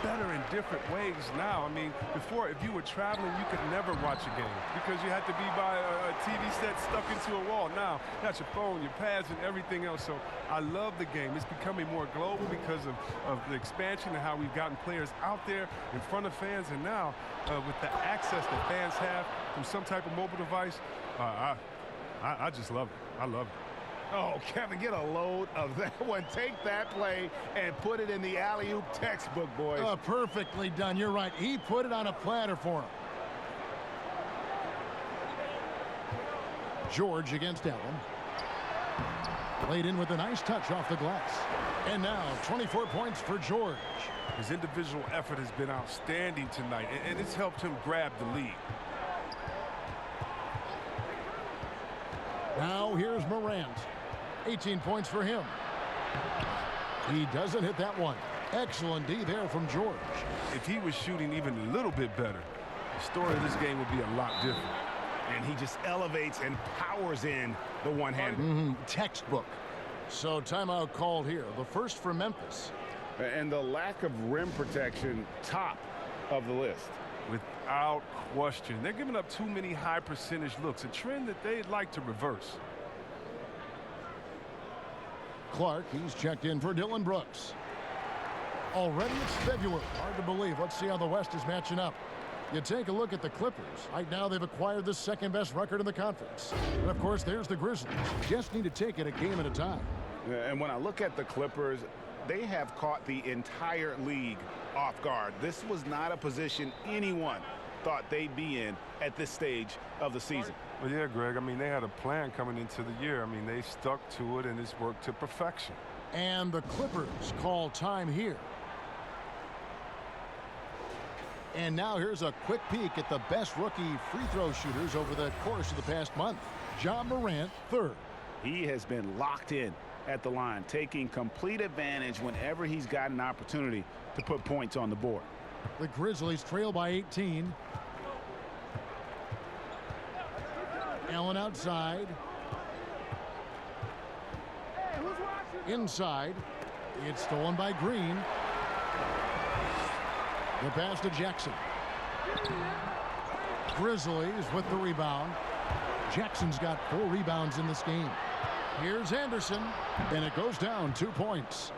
better and different ways now. I mean, before, if you were traveling, you could never watch a game because you had to be by a TV set stuck into a wall. Now, you got your phone, your pads, and everything else. So I love the game. It's becoming more global because of the expansion and how we've gotten players out there in front of fans. And now, with the access that fans have from some type of mobile device, I just love it. I love it. Oh, Kevin, get a load of that one. Take that play and put it in the alley-oop textbook, boys. Perfectly done. You're right. He put it on a platter for him. George against Allen. Laid in with a nice touch off the glass. And now 24 points for George. His individual effort has been outstanding tonight, and it's helped him grab the lead. Now here's Morant. 18 points for him. He doesn't hit that one. Excellent D there from George. If he was shooting even a little bit better, the story of this game would be a lot different. And he just elevates and powers in the one-hander. Textbook. So timeout called here. The first for Memphis. And the lack of rim protection, top of the list. Without question. They're giving up too many high percentage looks, a trend that they'd like to reverse. Clark, he's checked in for Dylan Brooks. Already it's February. Hard to believe. Let's see how the West is matching up. You take a look at the Clippers. Right now they've acquired the second best record in the conference. And of course there's the Grizzlies. Just need to take it a game at a time. And when I look at the Clippers, they have caught the entire league off guard. This was not a position anyone thought they'd be in at this stage of the season. Well, yeah, Greg, I mean, they had a plan coming into the year. I mean, they stuck to it, and it's worked to perfection. And the Clippers call time here. And now here's a quick peek at the best rookie free throw shooters over the course of the past month. John Morant, third. He has been locked in at the line, taking complete advantage whenever he's got an opportunity to put points on the board. The Grizzlies trail by 18. Allen outside. Inside. It's stolen by Green. The pass to Jackson. Grizzlies with the rebound. Jackson's got 4 rebounds in this game. Here's Anderson, and it goes down 2 points.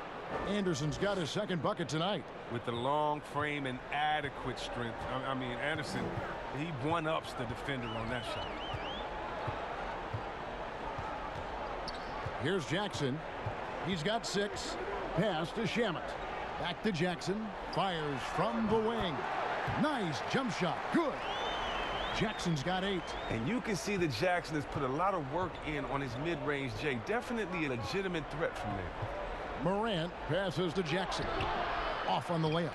Anderson's got his second bucket tonight. With the long frame and adequate strength. I mean, Anderson, he one-ups the defender on that shot. Here's Jackson. He's got 6. Pass to Shamet. Back to Jackson. Fires from the wing. Nice jump shot. Good. Jackson's got 8. And you can see that Jackson has put a lot of work in on his mid-range J. Definitely a legitimate threat from there. Morant passes to Jackson. Off on the layup.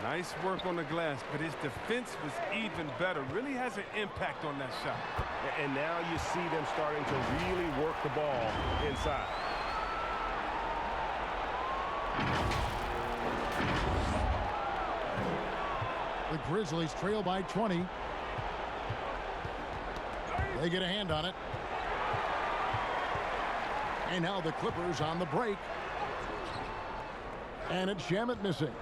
Nice work on the glass, but his defense was even better. Really has an impact on that shot. And now you see them starting to really work the ball inside. The Grizzlies trail by 20. They get a hand on it. And now the Clippers on the break. And it's Shamet missing.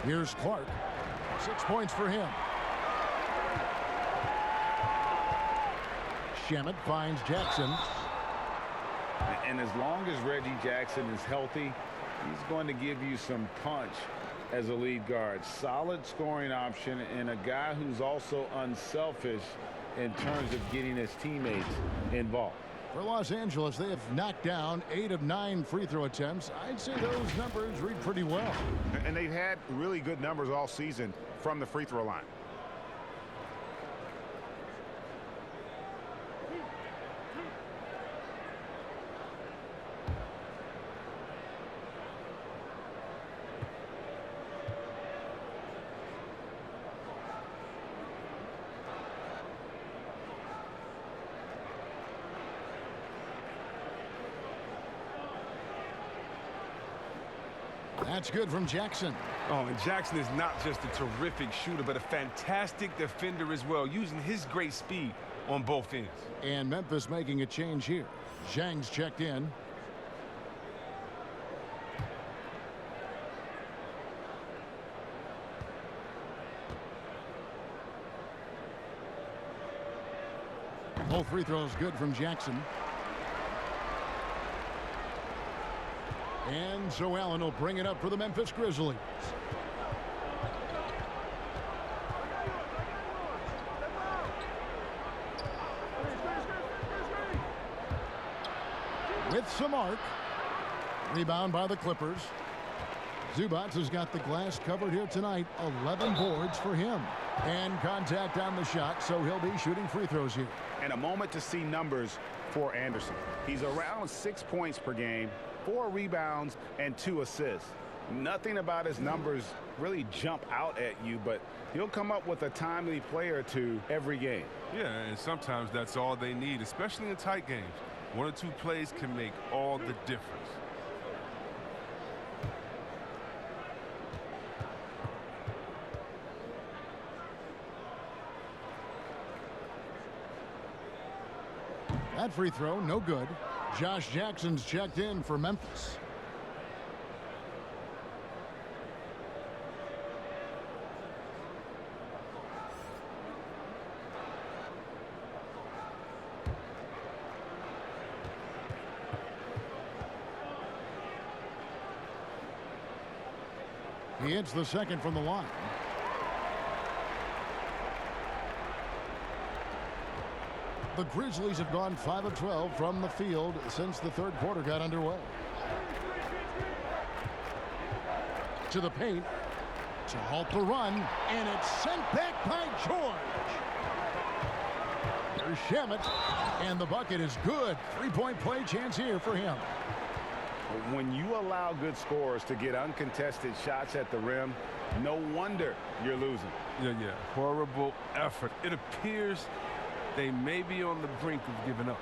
Here's Clark. 6 points for him. Shamet finds Jackson. And as long as Reggie Jackson is healthy, he's going to give you some punch as a lead guard. Solid scoring option and a guy who's also unselfish in terms of getting his teammates involved. For Los Angeles, they have knocked down 8 of 9 free throw attempts. I'd say those numbers read pretty well. And they've had really good numbers all season from the free throw line. That's good from Jackson. Oh, and Jackson is not just a terrific shooter, but a fantastic defender as well, using his great speed on both ends. And Memphis making a change here. Zhang's checked in. Both free throws good from Jackson. And so Allen will bring it up for the Memphis Grizzlies. With some arc. Rebound by the Clippers. Zubac has got the glass covered here tonight. 11 boards for him. And contact on the shot, so he'll be shooting free throws here. And a moment to see numbers for Anderson. He's around 6 points per game, 4 rebounds, and 2 assists. Nothing about his numbers really jump out at you, but he'll come up with a timely play or two every game. Yeah, and sometimes that's all they need, especially in tight games. 1 or 2 plays can make all the difference. That free throw, no good. Josh Jackson's checked in for Memphis. He hits the second from the line. The Grizzlies have gone 5 of 12 from the field since the third quarter got underway. To the paint to halt the run, and it's sent back by George. There's Shamet, and the bucket is good. 3-point play chance here for him. When you allow good scorers to get uncontested shots at the rim, no wonder you're losing. Yeah. Horrible effort. It appears they may be on the brink of giving up.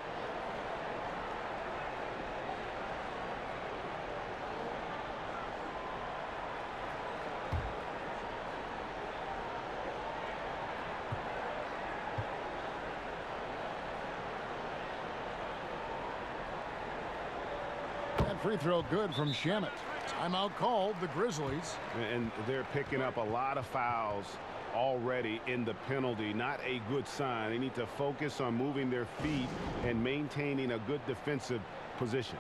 That free throw good from Shamet. Timeout called, the Grizzlies. And they're picking up a lot of fouls already in the penalty. Not a good sign. They need to focus on moving their feet and maintaining a good defensive position.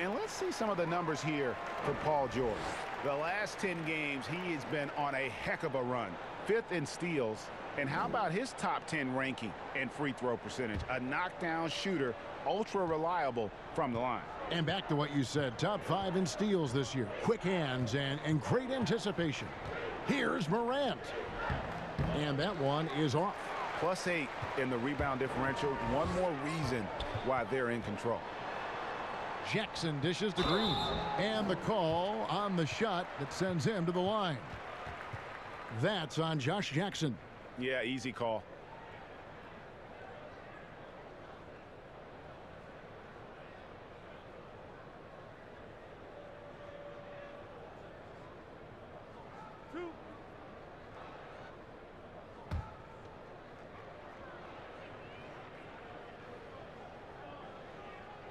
And let's see some of the numbers here for Paul George. The last 10 games, he has been on a heck of a run. 5th in steals. And how about his top 10 ranking and free throw percentage? A knockdown shooter, ultra reliable from the line. And back to what you said, top 5 in steals this year. Quick hands and great anticipation. Here's Morant. And that one is off. +8 in the rebound differential. One more reason why they're in control. Jackson dishes to Green. And the call on the shot that sends him to the line. That's on Josh Jackson. Yeah, easy call.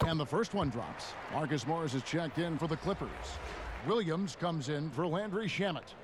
And the first one drops. Marcus Morris is checked in for the Clippers. Williams comes in for Landry Shamet.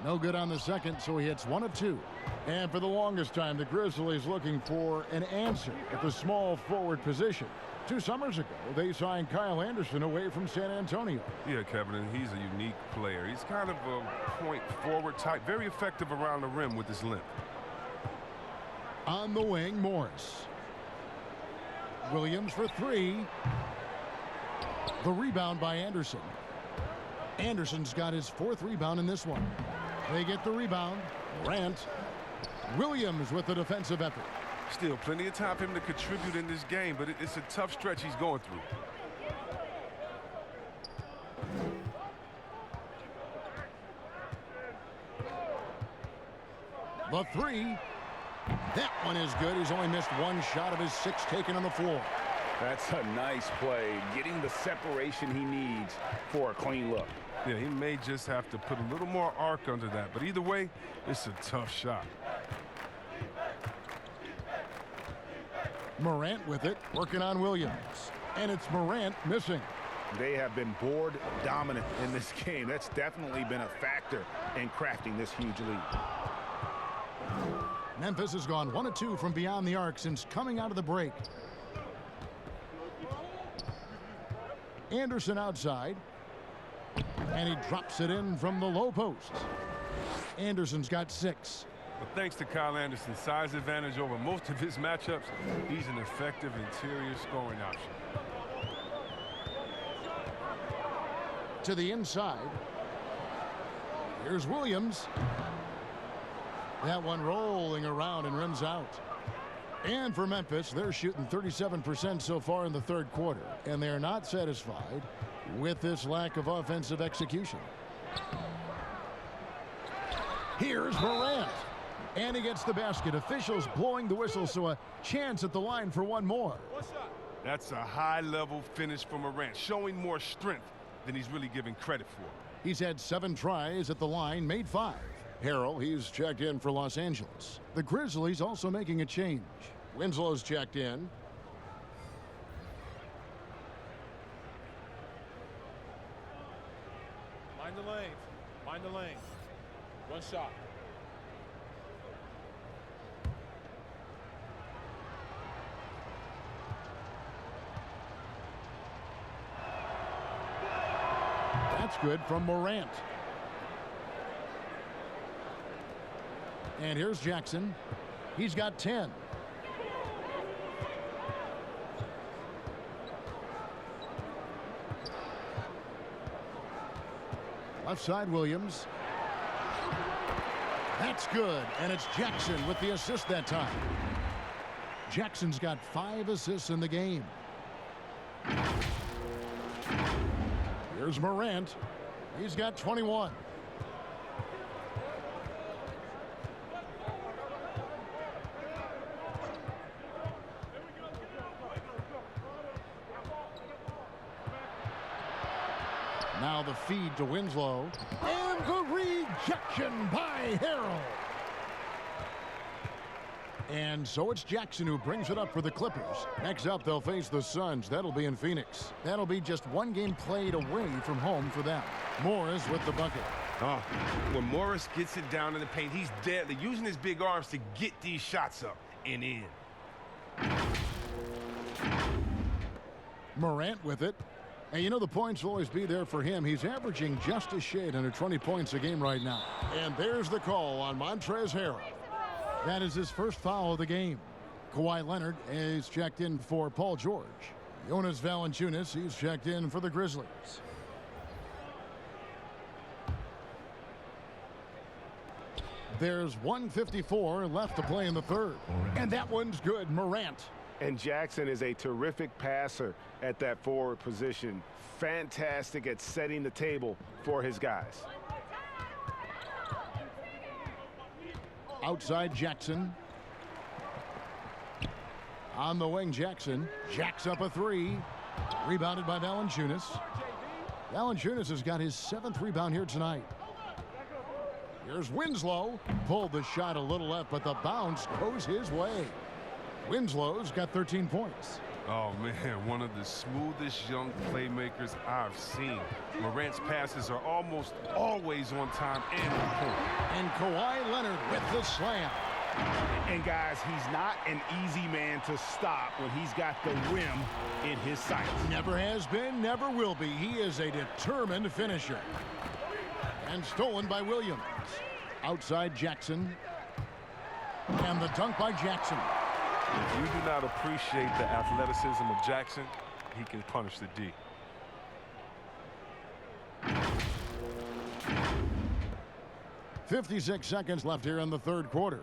No good on the second, so he hits 1 of 2. And for the longest time, the Grizzlies looking for an answer at the small forward position. 2 summers ago, they signed Kyle Anderson away from San Antonio. Yeah, Kevin, and he's a unique player. He's kind of a point forward type, very effective around the rim with his length. On the wing, Morris. Williams for 3. The rebound by Anderson. Anderson's got his 4th rebound in this one. They get the rebound. Morant. Williams with the defensive effort. Still plenty of time for him to contribute in this game, but it's a tough stretch he's going through. The 3. That one is good. He's only missed 1 shot of his 6 taken on the floor. That's a nice play, getting the separation he needs for a clean look. Yeah, he may just have to put a little more arc under that, but either way, it's a tough shot. Morant with it, working on Williams. And it's Morant missing. They have been board dominant in this game. That's definitely been a factor in crafting this huge lead. Memphis has gone 1 of 2 from beyond the arc since coming out of the break. Anderson outside. And he drops it in from the low post. Anderson's got 6. But thanks to Kyle Anderson's size advantage over most of his matchups, he's an effective interior scoring option. To the inside. Here's Williams. That one rolling around and rims out. And for Memphis, they're shooting 37% so far in the 3rd quarter. And they're not satisfied with this lack of offensive execution. Here's Morant. And he gets the basket. Officials blowing the whistle, so a chance at the line for 1 more. That's a high-level finish for Morant, showing more strength than he's really given credit for. He's had 7 tries at the line, made 5. Harrell, he's checked in for Los Angeles. The Grizzlies also making a change. Winslow's checked in. Mind the lanes. Mind the lanes. 1 shot. That's good from Morant. And here's Jackson. He's got 10. Left side, Williams. That's good, and it's Jackson with the assist that time. Jackson's got 5 assists in the game. Here's Morant. He's got 21. Now the feed to Winslow. And the rejection by Harrell. And so it's Jackson who brings it up for the Clippers. Next up, they'll face the Suns. That'll be in Phoenix. That'll be just 1 game played away from home for them. Morris with the bucket. Oh, when Morris gets it down in the paint, he's deadly, using his big arms to get these shots up and in. Morant with it. And you know the points will always be there for him. He's averaging just a shade under 20 points a game right now. And there's the call on Montrezl Harrell. That is his first foul of the game. Kawhi Leonard is checked in for Paul George. Jonas Valanciunas, he's checked in for the Grizzlies. There's 1:54 left to play in the 3rd. And that one's good. Morant. And Jackson is a terrific passer at that forward position. Fantastic at setting the table for his guys. Outside Jackson. On the wing, Jackson jacks up a 3. Rebounded by Valanciunas. Valanciunas has got his 7th rebound here tonight. Here's Winslow. Pulled the shot a little left, but the bounce goes his way. Winslow's got 13 points. Oh, man, one of the smoothest young playmakers I've seen. Morant's passes are almost always on time and on point. And Kawhi Leonard with the slam. And, guys, he's not an easy man to stop when he's got the rim in his sights. Never has been, never will be. He is a determined finisher. And stolen by Williams. Outside Jackson. And the dunk by Jackson. If you do not appreciate the athleticism of Jackson, he can punish the D. .56 seconds left here in the third quarter.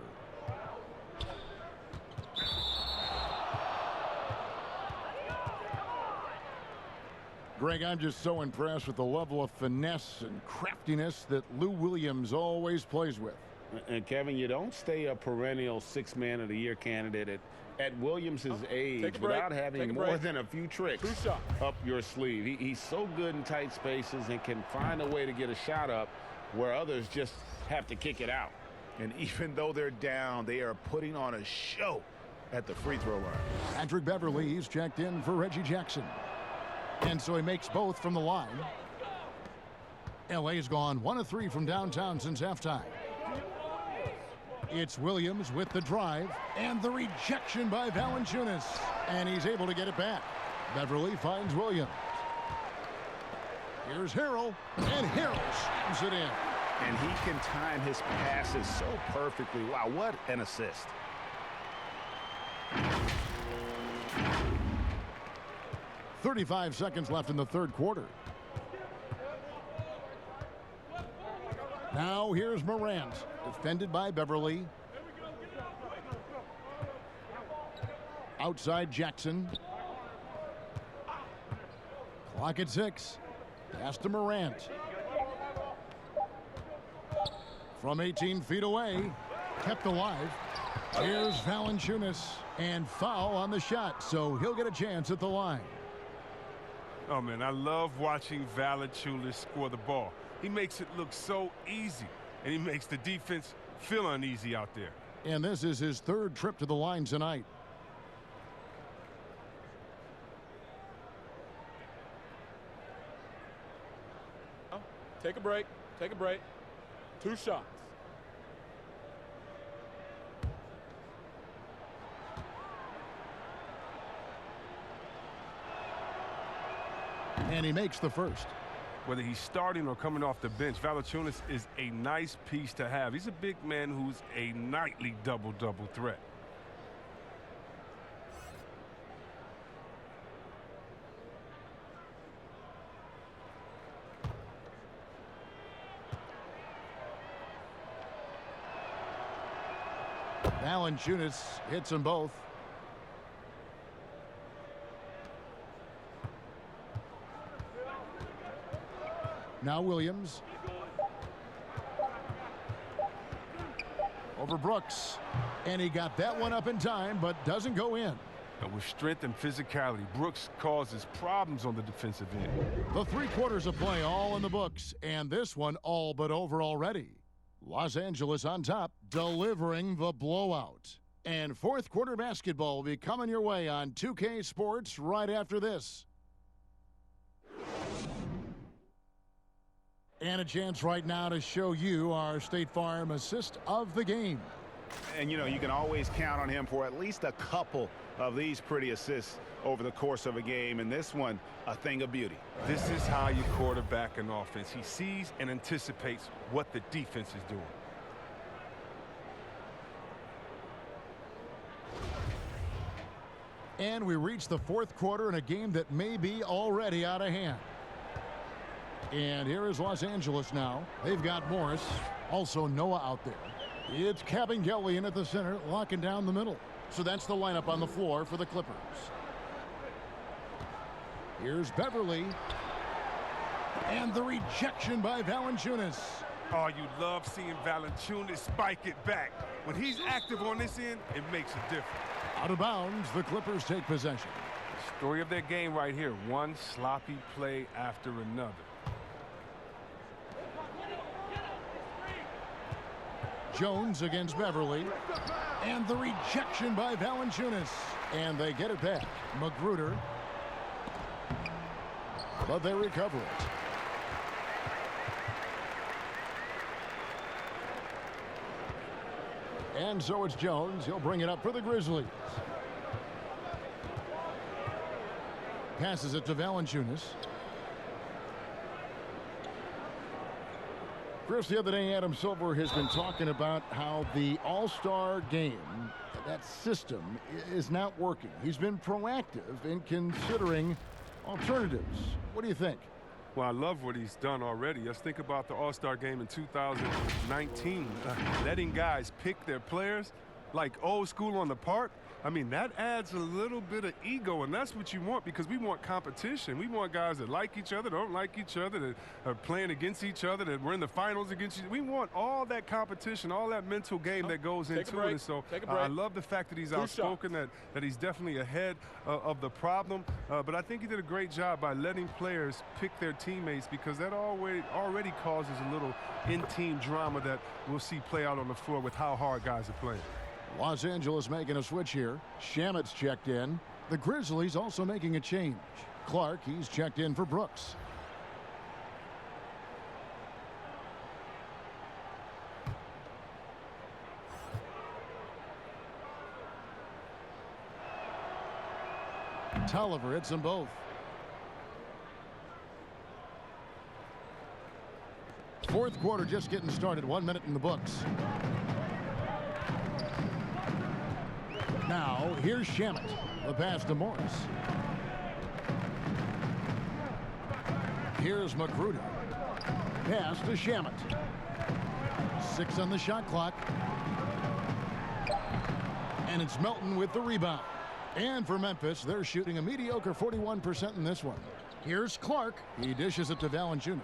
Greg, I'm just so impressed with the level of finesse and craftiness that Lou Williams always plays with. And, Kevin, you don't stay a perennial six-man of the year candidate at Williams' age without having more than a few tricks up your sleeve. He's so good in tight spaces and can find a way to get a shot up where others just have to kick it out. And even though they're down, they are putting on a show at the free throw line. Patrick Beverley, he's checked in for Reggie Jackson. And so he makes both from the line. LA's gone 1 of 3 from downtown since halftime. It's Williams with the drive and the rejection by Valanciunas. And he's able to get it back. Beverley finds Williams. Here's Harrell, and Harrell slams it in. And he can time his passes so perfectly. Wow, what an assist. .35 seconds left in the third quarter. Now here's Morant, defended by Beverley. Outside Jackson. Clock at 6. Pass to Morant. From 18 feet away. Kept alive. Here's Valanciunas. And foul on the shot, so he'll get a chance at the line. Oh, man, I love watching Valanciunas score the ball. He makes it look so easy, and he makes the defense feel uneasy out there. And this is his third trip to the line tonight. Take a break. Take a break. 2 shots. And he makes the first. Whether he's starting or coming off the bench, Valanciunas is a nice piece to have. He's a big man who's a nightly double-double threat. Valanciunas hits them both. Now Williams. Over Brooks. And he got that one up in time, but doesn't go in. And with strength and physicality, Brooks causes problems on the defensive end. The 3 quarters of play all in the books, and this one all but over already. Los Angeles on top, delivering the blowout. And fourth quarter basketball will be coming your way on 2K Sports right after this. And a chance right now to show you our State Farm assist of the game. And, you know, you can always count on him for at least a couple of these pretty assists over the course of a game. And this one, a thing of beauty. This is how you quarterback an offense. He sees and anticipates what the defense is doing. And we reach the fourth quarter in a game that may be already out of hand. And here is Los Angeles now. They've got Morris, also Noah out there. It's Kabengele in at the center, locking down the middle. So that's the lineup on the floor for the Clippers. Here's Beverley. And the rejection by Valanciunas. Oh, you love seeing Valanciunas spike it back. When he's active on this end, it makes a difference. Out of bounds, the Clippers take possession. The story of their game right here. One sloppy play after another. Jones against Beverley. And the rejection by Valanciunas. And they get it back. Magruder. But they recover it. And so it's Jones. He'll bring it up for the Grizzlies. Passes it to Valanciunas. Chris, the other day, Adam Silver has been talking about how the All-Star game, that system, is not working. He's been proactive in considering alternatives. What do you think? Well, I love what he's done already. Let's think about the All-Star game in 2019. Letting guys pick their players like old school on the park. I mean, that adds a little bit of ego, and that's what you want because we want competition. We want guys that like each other, don't like each other, that are playing against each other, that we're in the finals against each other. We want all that competition, all that mental game that goes into it. And so I love the fact that he's outspoken, that he's definitely ahead of the problem. But I think he did a great job by letting players pick their teammates because that already causes a little in-team drama that we'll see play out on the floor with how hard guys are playing. Los Angeles making a switch here. Shamet's checked in. The Grizzlies also making a change. Clark, he's checked in for Brooks. Tolliver hits them both. Fourth quarter just getting started. 1 minute in the books. Now, here's Shamet. The pass to Morris. Here's Magruder. Pass to Shamet. 6 on the shot clock. And it's Melton with the rebound. And for Memphis, they're shooting a mediocre 41% in this one. Here's Clark. He dishes it to Valanciunas.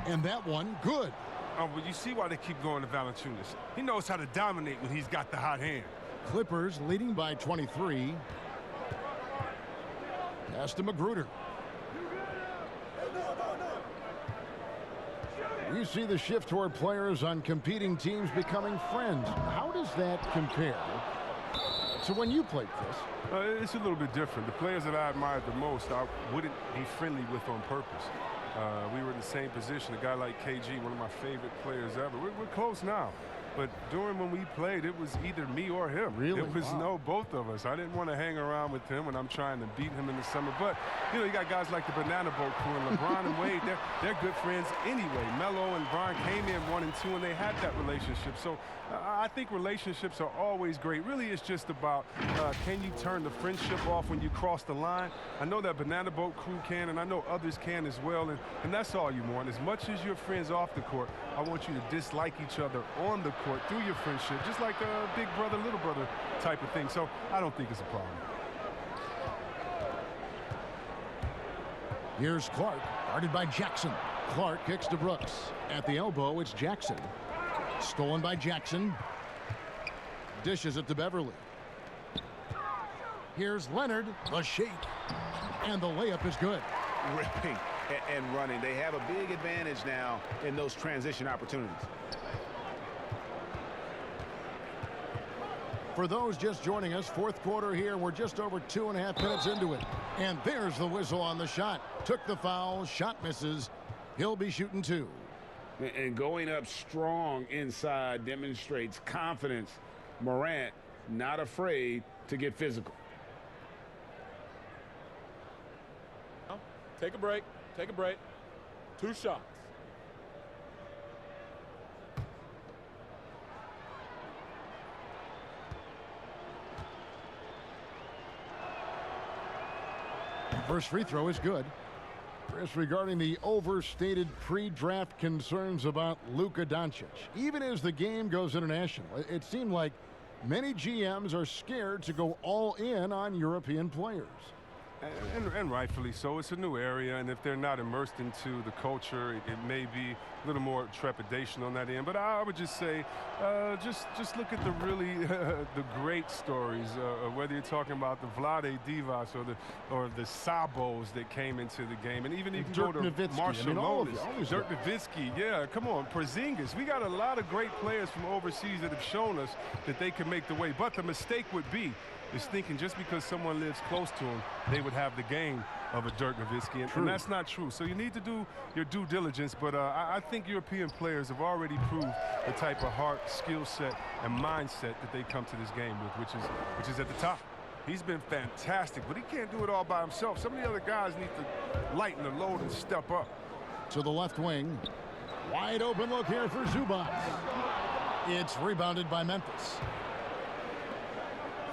And that one, good. Oh, but you see why they keep going to Valanciunas. He knows how to dominate when he's got the hot hand. Clippers leading by 23. Pass to Magruder. We see the shift toward players on competing teams becoming friends. How does that compare to when you played, Chris? It's a little bit different. The players that I admired the most, I wouldn't be friendly with on purpose. We were in the same position. A guy like KG, one of my favorite players ever. We're close now. But during when we played, it was either me or him. Really? It was both of us. I didn't want to hang around with him when I'm trying to beat him in the summer. But, you know, you got guys like the Banana Boat crew and LeBron and Wade. They're good friends anyway. Melo and Brian came in 1 and 2, and they had that relationship. So I think relationships are always great. Really, it's just about can you turn the friendship off when you cross the line? I know that Banana Boat crew can, and I know others can as well. And that's all you want. As much as you're friends off the court, I want you to dislike each other on the court through your friendship, just like a big brother, little brother type of thing. So I don't think it's a problem. Here's Clark, guarded by Jackson. Clark kicks to Brooks. At the elbow, it's Jackson. Stolen by Jackson. Dishes it to Beverly. Here's Leonard, the shake. And the layup is good. Ripping and running. They have a big advantage now in those transition opportunities. For those just joining us, fourth quarter here. We're just over 2.5 minutes into it. And there's the whistle on the shot. Took the foul. Shot misses. He'll be shooting 2. And going up strong inside demonstrates confidence. Morant not afraid to get physical. Take a break. Take a break. 2 shots. First free throw is good. Chris, regarding the overstated pre-draft concerns about Luka Doncic, even as the game goes international, it seemed like many GMs are scared to go all in on European players. And rightfully so. It's a new area, and if they're not immersed into the culture, it may be a little more trepidation on that end. But I would just say, just look at the really the great stories, whether you're talking about the Vlade Divas or the Sabos that came into the game, and even you can go to Marshall Lonis, Dirk Nowitzki. Yeah, come on, Porzingis. We got a lot of great players from overseas that have shown us that they can make the way. But the mistake would be is thinking just because someone lives close to him, they would have the game of a Dirk Nowitzki, and that's not true. So you need to do your due diligence, but I think European players have already proved the type of heart, skill set, and mindset that they come to this game with, which is at the top. He's been fantastic, but he can't do it all by himself. Some of the other guys need to lighten the load and step up. To the left wing. Wide open look here for Zubac. It's rebounded by Memphis.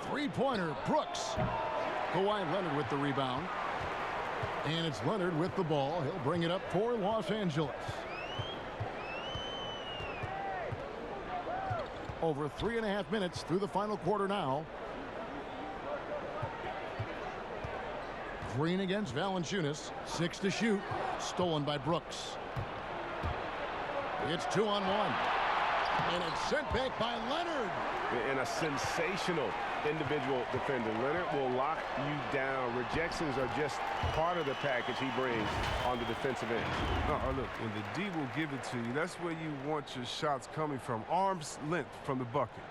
Three-pointer, Brooks. Kawhi Leonard with the rebound. And it's Leonard with the ball. He'll bring it up for Los Angeles. Over 3.5 minutes through the final quarter now. Green against Valanciunas. 6 to shoot. Stolen by Brooks. It's 2-on-1. And it's sent back by Leonard. And a sensational individual defender. Leonard will lock you down. Rejections are just part of the package he brings on the defensive end. Look, when the D will give it to you, that's where you want your shots coming from. Arm's length from the bucket.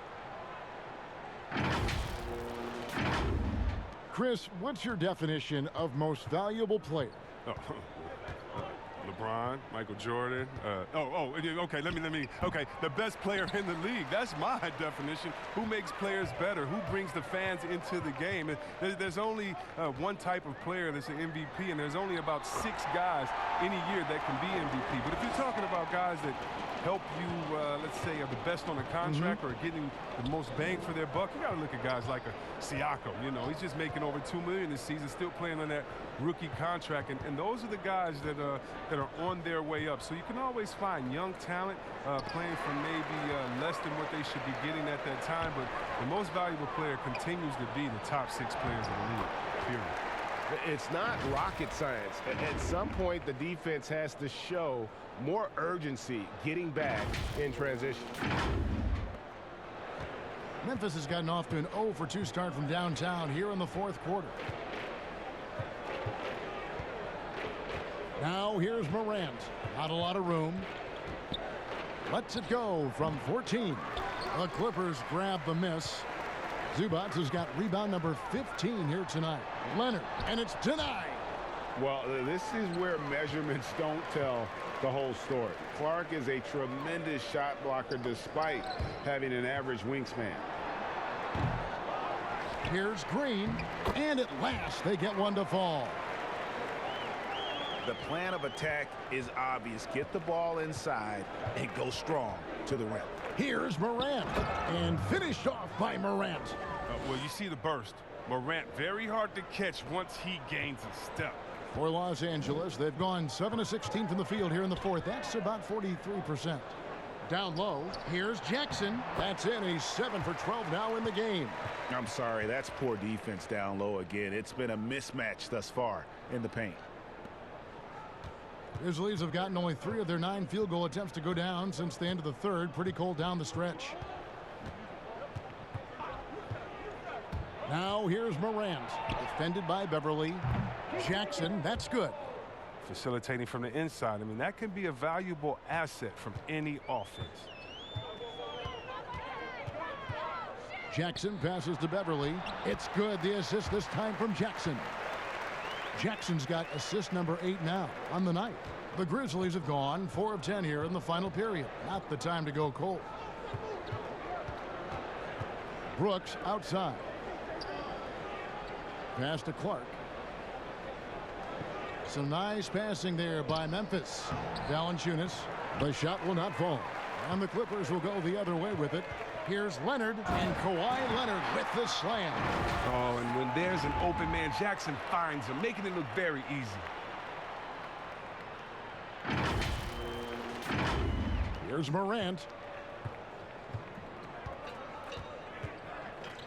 Chris, what's your definition of most valuable player? LeBron, Michael Jordan. Okay, okay, the best player in the league. That's my definition. Who makes players better? Who brings the fans into the game? And there's only one type of player that's an MVP, and there's only about 6 guys any year that can be MVP. But if you're talking about guys that help you, let's say, are the best on the contract or getting the most bang for their buck, you got to look at guys like a Siakam. You know, he's just making over $2 million this season, still playing on that rookie contract, and those are the guys that are on their way up. So you can always find young talent playing for maybe less than what they should be getting at that time, but the most valuable player continues to be the top 6 players in the league, period. It's not rocket science. At some point, the defense has to show more urgency getting back in transition. Memphis has gotten off to an 0-for-2 start from downtown here in the 4th quarter. Now here's Morant. Not a lot of room. Lets it go from 14. The Clippers grab the miss. Zubac has got rebound number 15 here tonight. Leonard, and it's denied. Well, this is where measurements don't tell the whole story. Clark is a tremendous shot blocker despite having an average wingspan. Here's Green, and at last they get one to fall. The plan of attack is obvious. Get the ball inside and go strong to the rim. Here's Morant, and finished off by Morant. Well, you see the burst. Morant, very hard to catch once he gains a step. For Los Angeles, they've gone 7 of 16 from the field here in the 4th. That's about 43%. Down low, here's Jackson. That's in. He's 7 for 12 now in the game. I'm sorry, that's poor defense down low again. It's been a mismatch thus far in the paint. Grizzlies have gotten only 3 of their 9 field goal attempts to go down since the end of the 3rd. Pretty cold down the stretch. Now here's Morant, defended by Beverly. Jackson, that's good. Facilitating from the inside. I mean, that can be a valuable asset from any offense. Jackson passes to Beverly. It's good. The assist this time from Jackson. Jackson's got assist number 8 now on the night. The Grizzlies have gone 4 of 10 here in the final period. Not the time to go cold. Brooks outside. Pass to Clark. Some nice passing there by Memphis. Valanciunas. The shot will not fall. And the Clippers will go the other way with it. Here's Leonard, and Kawhi Leonard with the slam. Oh, and when there's an open man, Jackson finds him, making it look very easy. Here's Morant.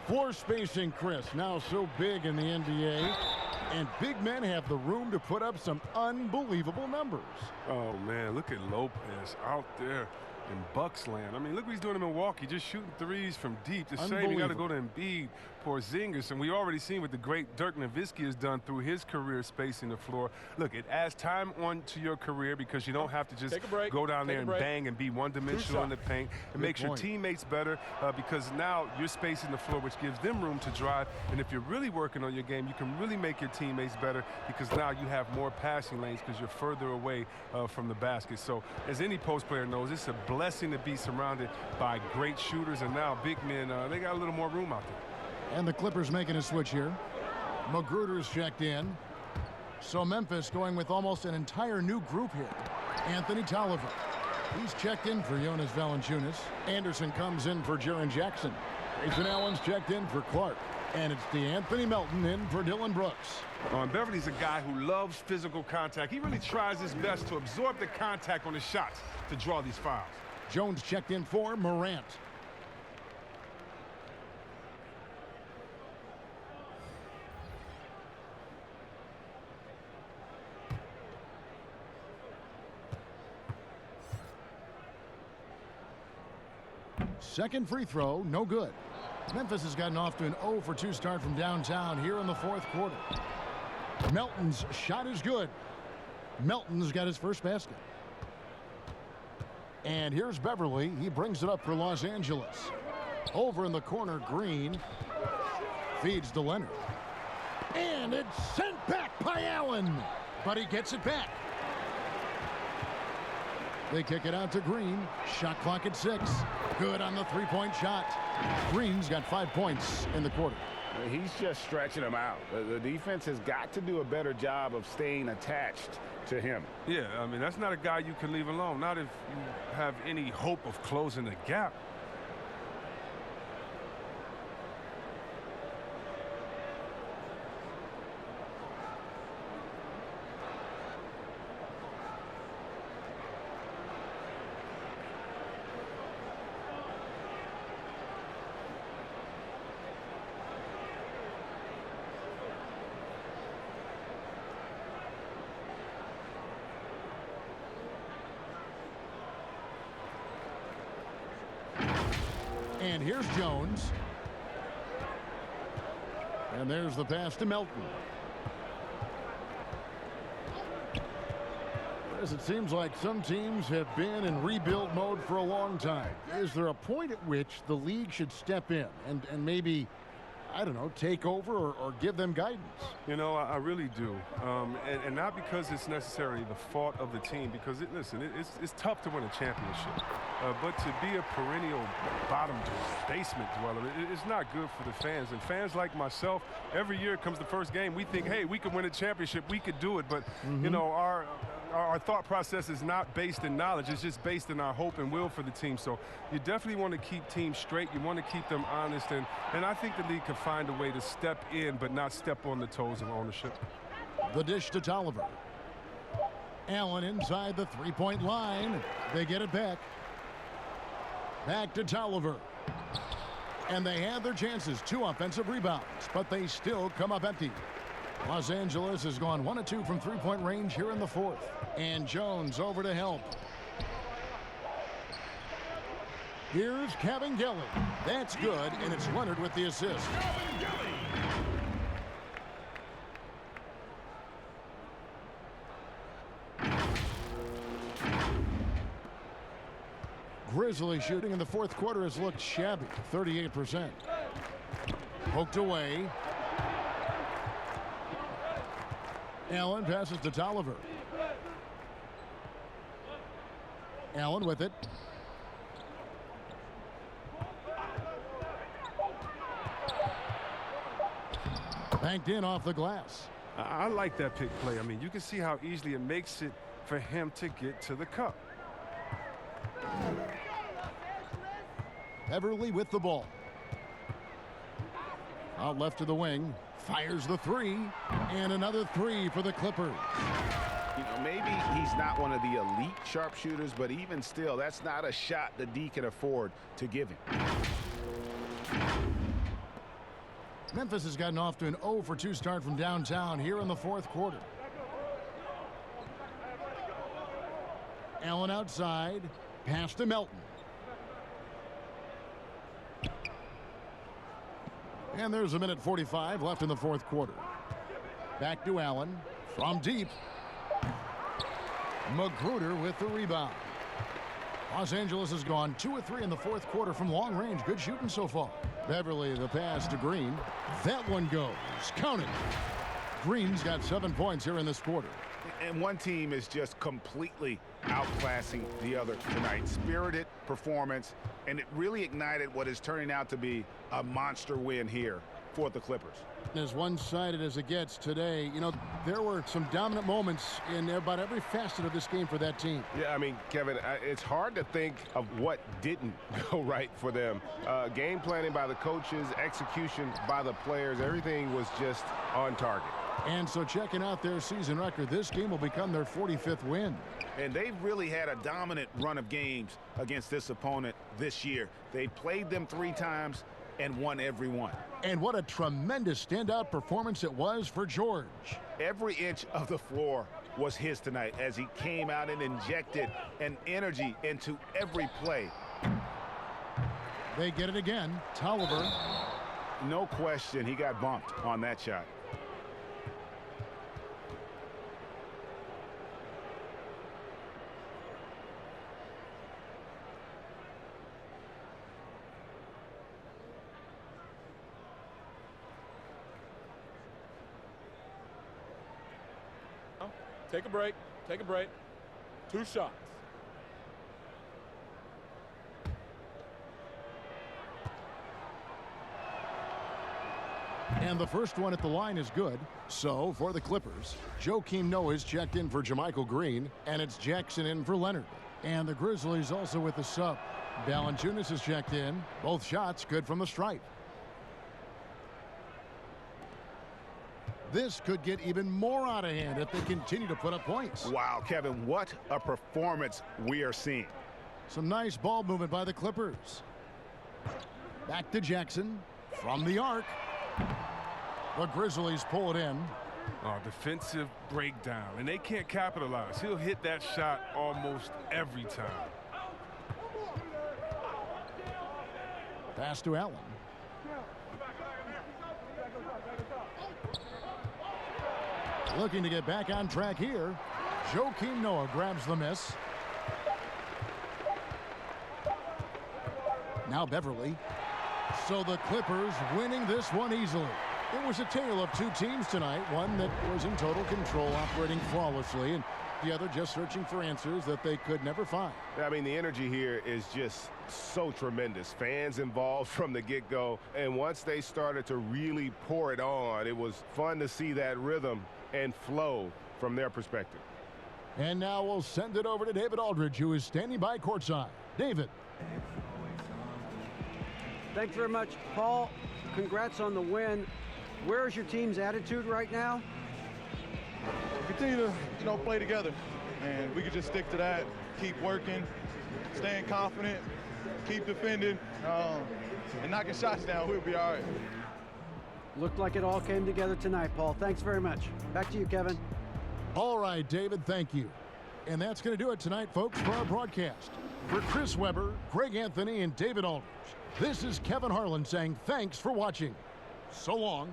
Floor spacing, Chris, now so big in the NBA. And big men have the room to put up some unbelievable numbers. Oh, man, look at Lopez out there in Bucks land. I mean, look what he's doing in Milwaukee, just shooting threes from deep. The same, you got to go to Embiid, Porzingis, and we already seen what the great Dirk Nowitzki has done through his career spacing the floor. Look, it adds time on to your career because you don't have to just go down there and bang and be one-dimensional in the paint. It makes your teammates better because now you're spacing the floor, which gives them room to drive. And if you're really working on your game, you can really make your teammates better because now you have more passing lanes because you're further away from the basket. So as any post player knows, it's a blessing to be surrounded by great shooters, and now big men, they got a little more room out there. And the Clippers making a switch here. Magruder's checked in. So Memphis going with almost an entire new group here. Anthony Tolliver. He's checked in for Jonas Valanciunas. Anderson comes in for Jaren Jackson. Grayson Allen's checked in for Clark. And it's DeAnthony Melton in for Dylan Brooks. And Beverly's a guy who loves physical contact. He really tries his best to absorb the contact on his shots to draw these fouls. Jones checked in for Morant. Second free throw, no good. Memphis has gotten off to an 0 for 2 start from downtown here in the fourth quarter. Melton's shot is good. Melton's got his first basket. And here's Beverly. He brings it up for Los Angeles. Over in the corner, Green feeds to Leonard. And it's sent back by Allen. But he gets it back. They kick it out to Green. Shot clock at 6. Good on the three-point shot. Green's got 5 points in the quarter. He's just stretching them out. The defense has got to do a better job of staying attached to him. Yeah, I mean, that's not a guy you can leave alone. Not if you have any hope of closing the gap. And here's Jones. And there's the pass to Melton. As it seems like some teams have been in rebuild mode for a long time. Is there a point at which the league should step in and maybe, I don't know, take over or give them guidance? You know, I really do. And not because it's necessarily the fault of the team, because, it's tough to win a championship. But to be a perennial bottom basement dweller, it's not good for the fans. And fans like myself, every year comes the first game, we think, hey, we can win a championship, we could do it. But, you know, our thought process is not based in knowledge. It's just based in our hope and will for the team. So you definitely want to keep teams straight. You want to keep them honest. And I think the league can find a way to step in but not step on the toes of ownership. The dish to Tolliver. Allen inside the three-point line. They get it back. Back to Tolliver. And they have their chances. 2 offensive rebounds, but they still come up empty. Los Angeles has gone 1 of 2 from three-point range here in the fourth. And Jones over to help. Here's Kevin Gelly. That's good, and it's Leonard with the assist. Grizzly shooting in the fourth quarter has looked shabby, 38%. Poked away. Allen passes to Tolliver. Allen with it. Banked in off the glass. I like that pick play. I mean, you can see how easily it makes it for him to get to the cup. Beverly with the ball. Out left to the wing. Fires the 3. And another 3 for the Clippers. You know, maybe he's not one of the elite sharpshooters, but even still, that's not a shot that D can afford to give him. Memphis has gotten off to an 0 for 2 start from downtown here in the fourth quarter. Allen outside, pass to Melton. And there's a minute 45 left in the fourth quarter. Back to Allen from deep. Magruder with the rebound. Los Angeles has gone 2 of 3 in the fourth quarter from long range. Good shooting so far. Beverly the pass to Green. That one goes. Count it. Green's got 7 points here in this quarter. And one team is just completely outclassing the other tonight. Spirited performance, and it really ignited what is turning out to be a monster win here for the Clippers. As one-sided as it gets today, you know, there were some dominant moments in about every facet of this game for that team. Yeah, I mean, Kevin, it's hard to think of what didn't go right for them. Game planning by the coaches, execution by the players, everything was just on target. And so checking out their season record, this game will become their 45th win. And they've really had a dominant run of games against this opponent this year. They played them 3 times and won every one. And what a tremendous standout performance it was for George. Every inch of the floor was his tonight as he came out and injected an energy into every play. They get it again. Tolliver. No question, he got bumped on that shot. Take a break. Take a break. 2 shots. And the first one at the line is good. So for the Clippers, Joakim Noah's checked in for JaMychal Green, and it's Jackson in for Leonard. And the Grizzlies also with the sub. Valanciunas is checked in. Both shots good from the stripe. This could get even more out of hand if they continue to put up points. Wow, Kevin, what a performance we are seeing. Some nice ball movement by the Clippers. Back to Jackson from the arc. The Grizzlies pull it in. Oh, defensive breakdown, and they can't capitalize. He'll hit that shot almost every time. Pass to Allen. Looking to get back on track here. Joakim Noah grabs the miss. Now Beverly. So the Clippers winning this one easily. It was a tale of 2 teams tonight. One that was in total control, operating flawlessly, and the other just searching for answers that they could never find. I mean, the energy here is just so tremendous. Fans involved from the get-go, and once they started to really pour it on, it was fun to see that rhythm and flow from their perspective. And now we'll send it over to David Aldridge, who is standing by courtside. David. Thanks very much, Paul. Congrats on the win. Where is your team's attitude right now? Continue to, play together, and we can just stick to that, keep working, staying confident, keep defending, and knocking shots down. We'll be all right. Looked like it all came together tonight, Paul. Thanks very much. Back to you, Kevin. All right, David, thank you. And that's going to do it tonight, folks, for our broadcast. For Chris Webber, Greg Anthony, and David Aldridge, this is Kevin Harlan saying thanks for watching. So long.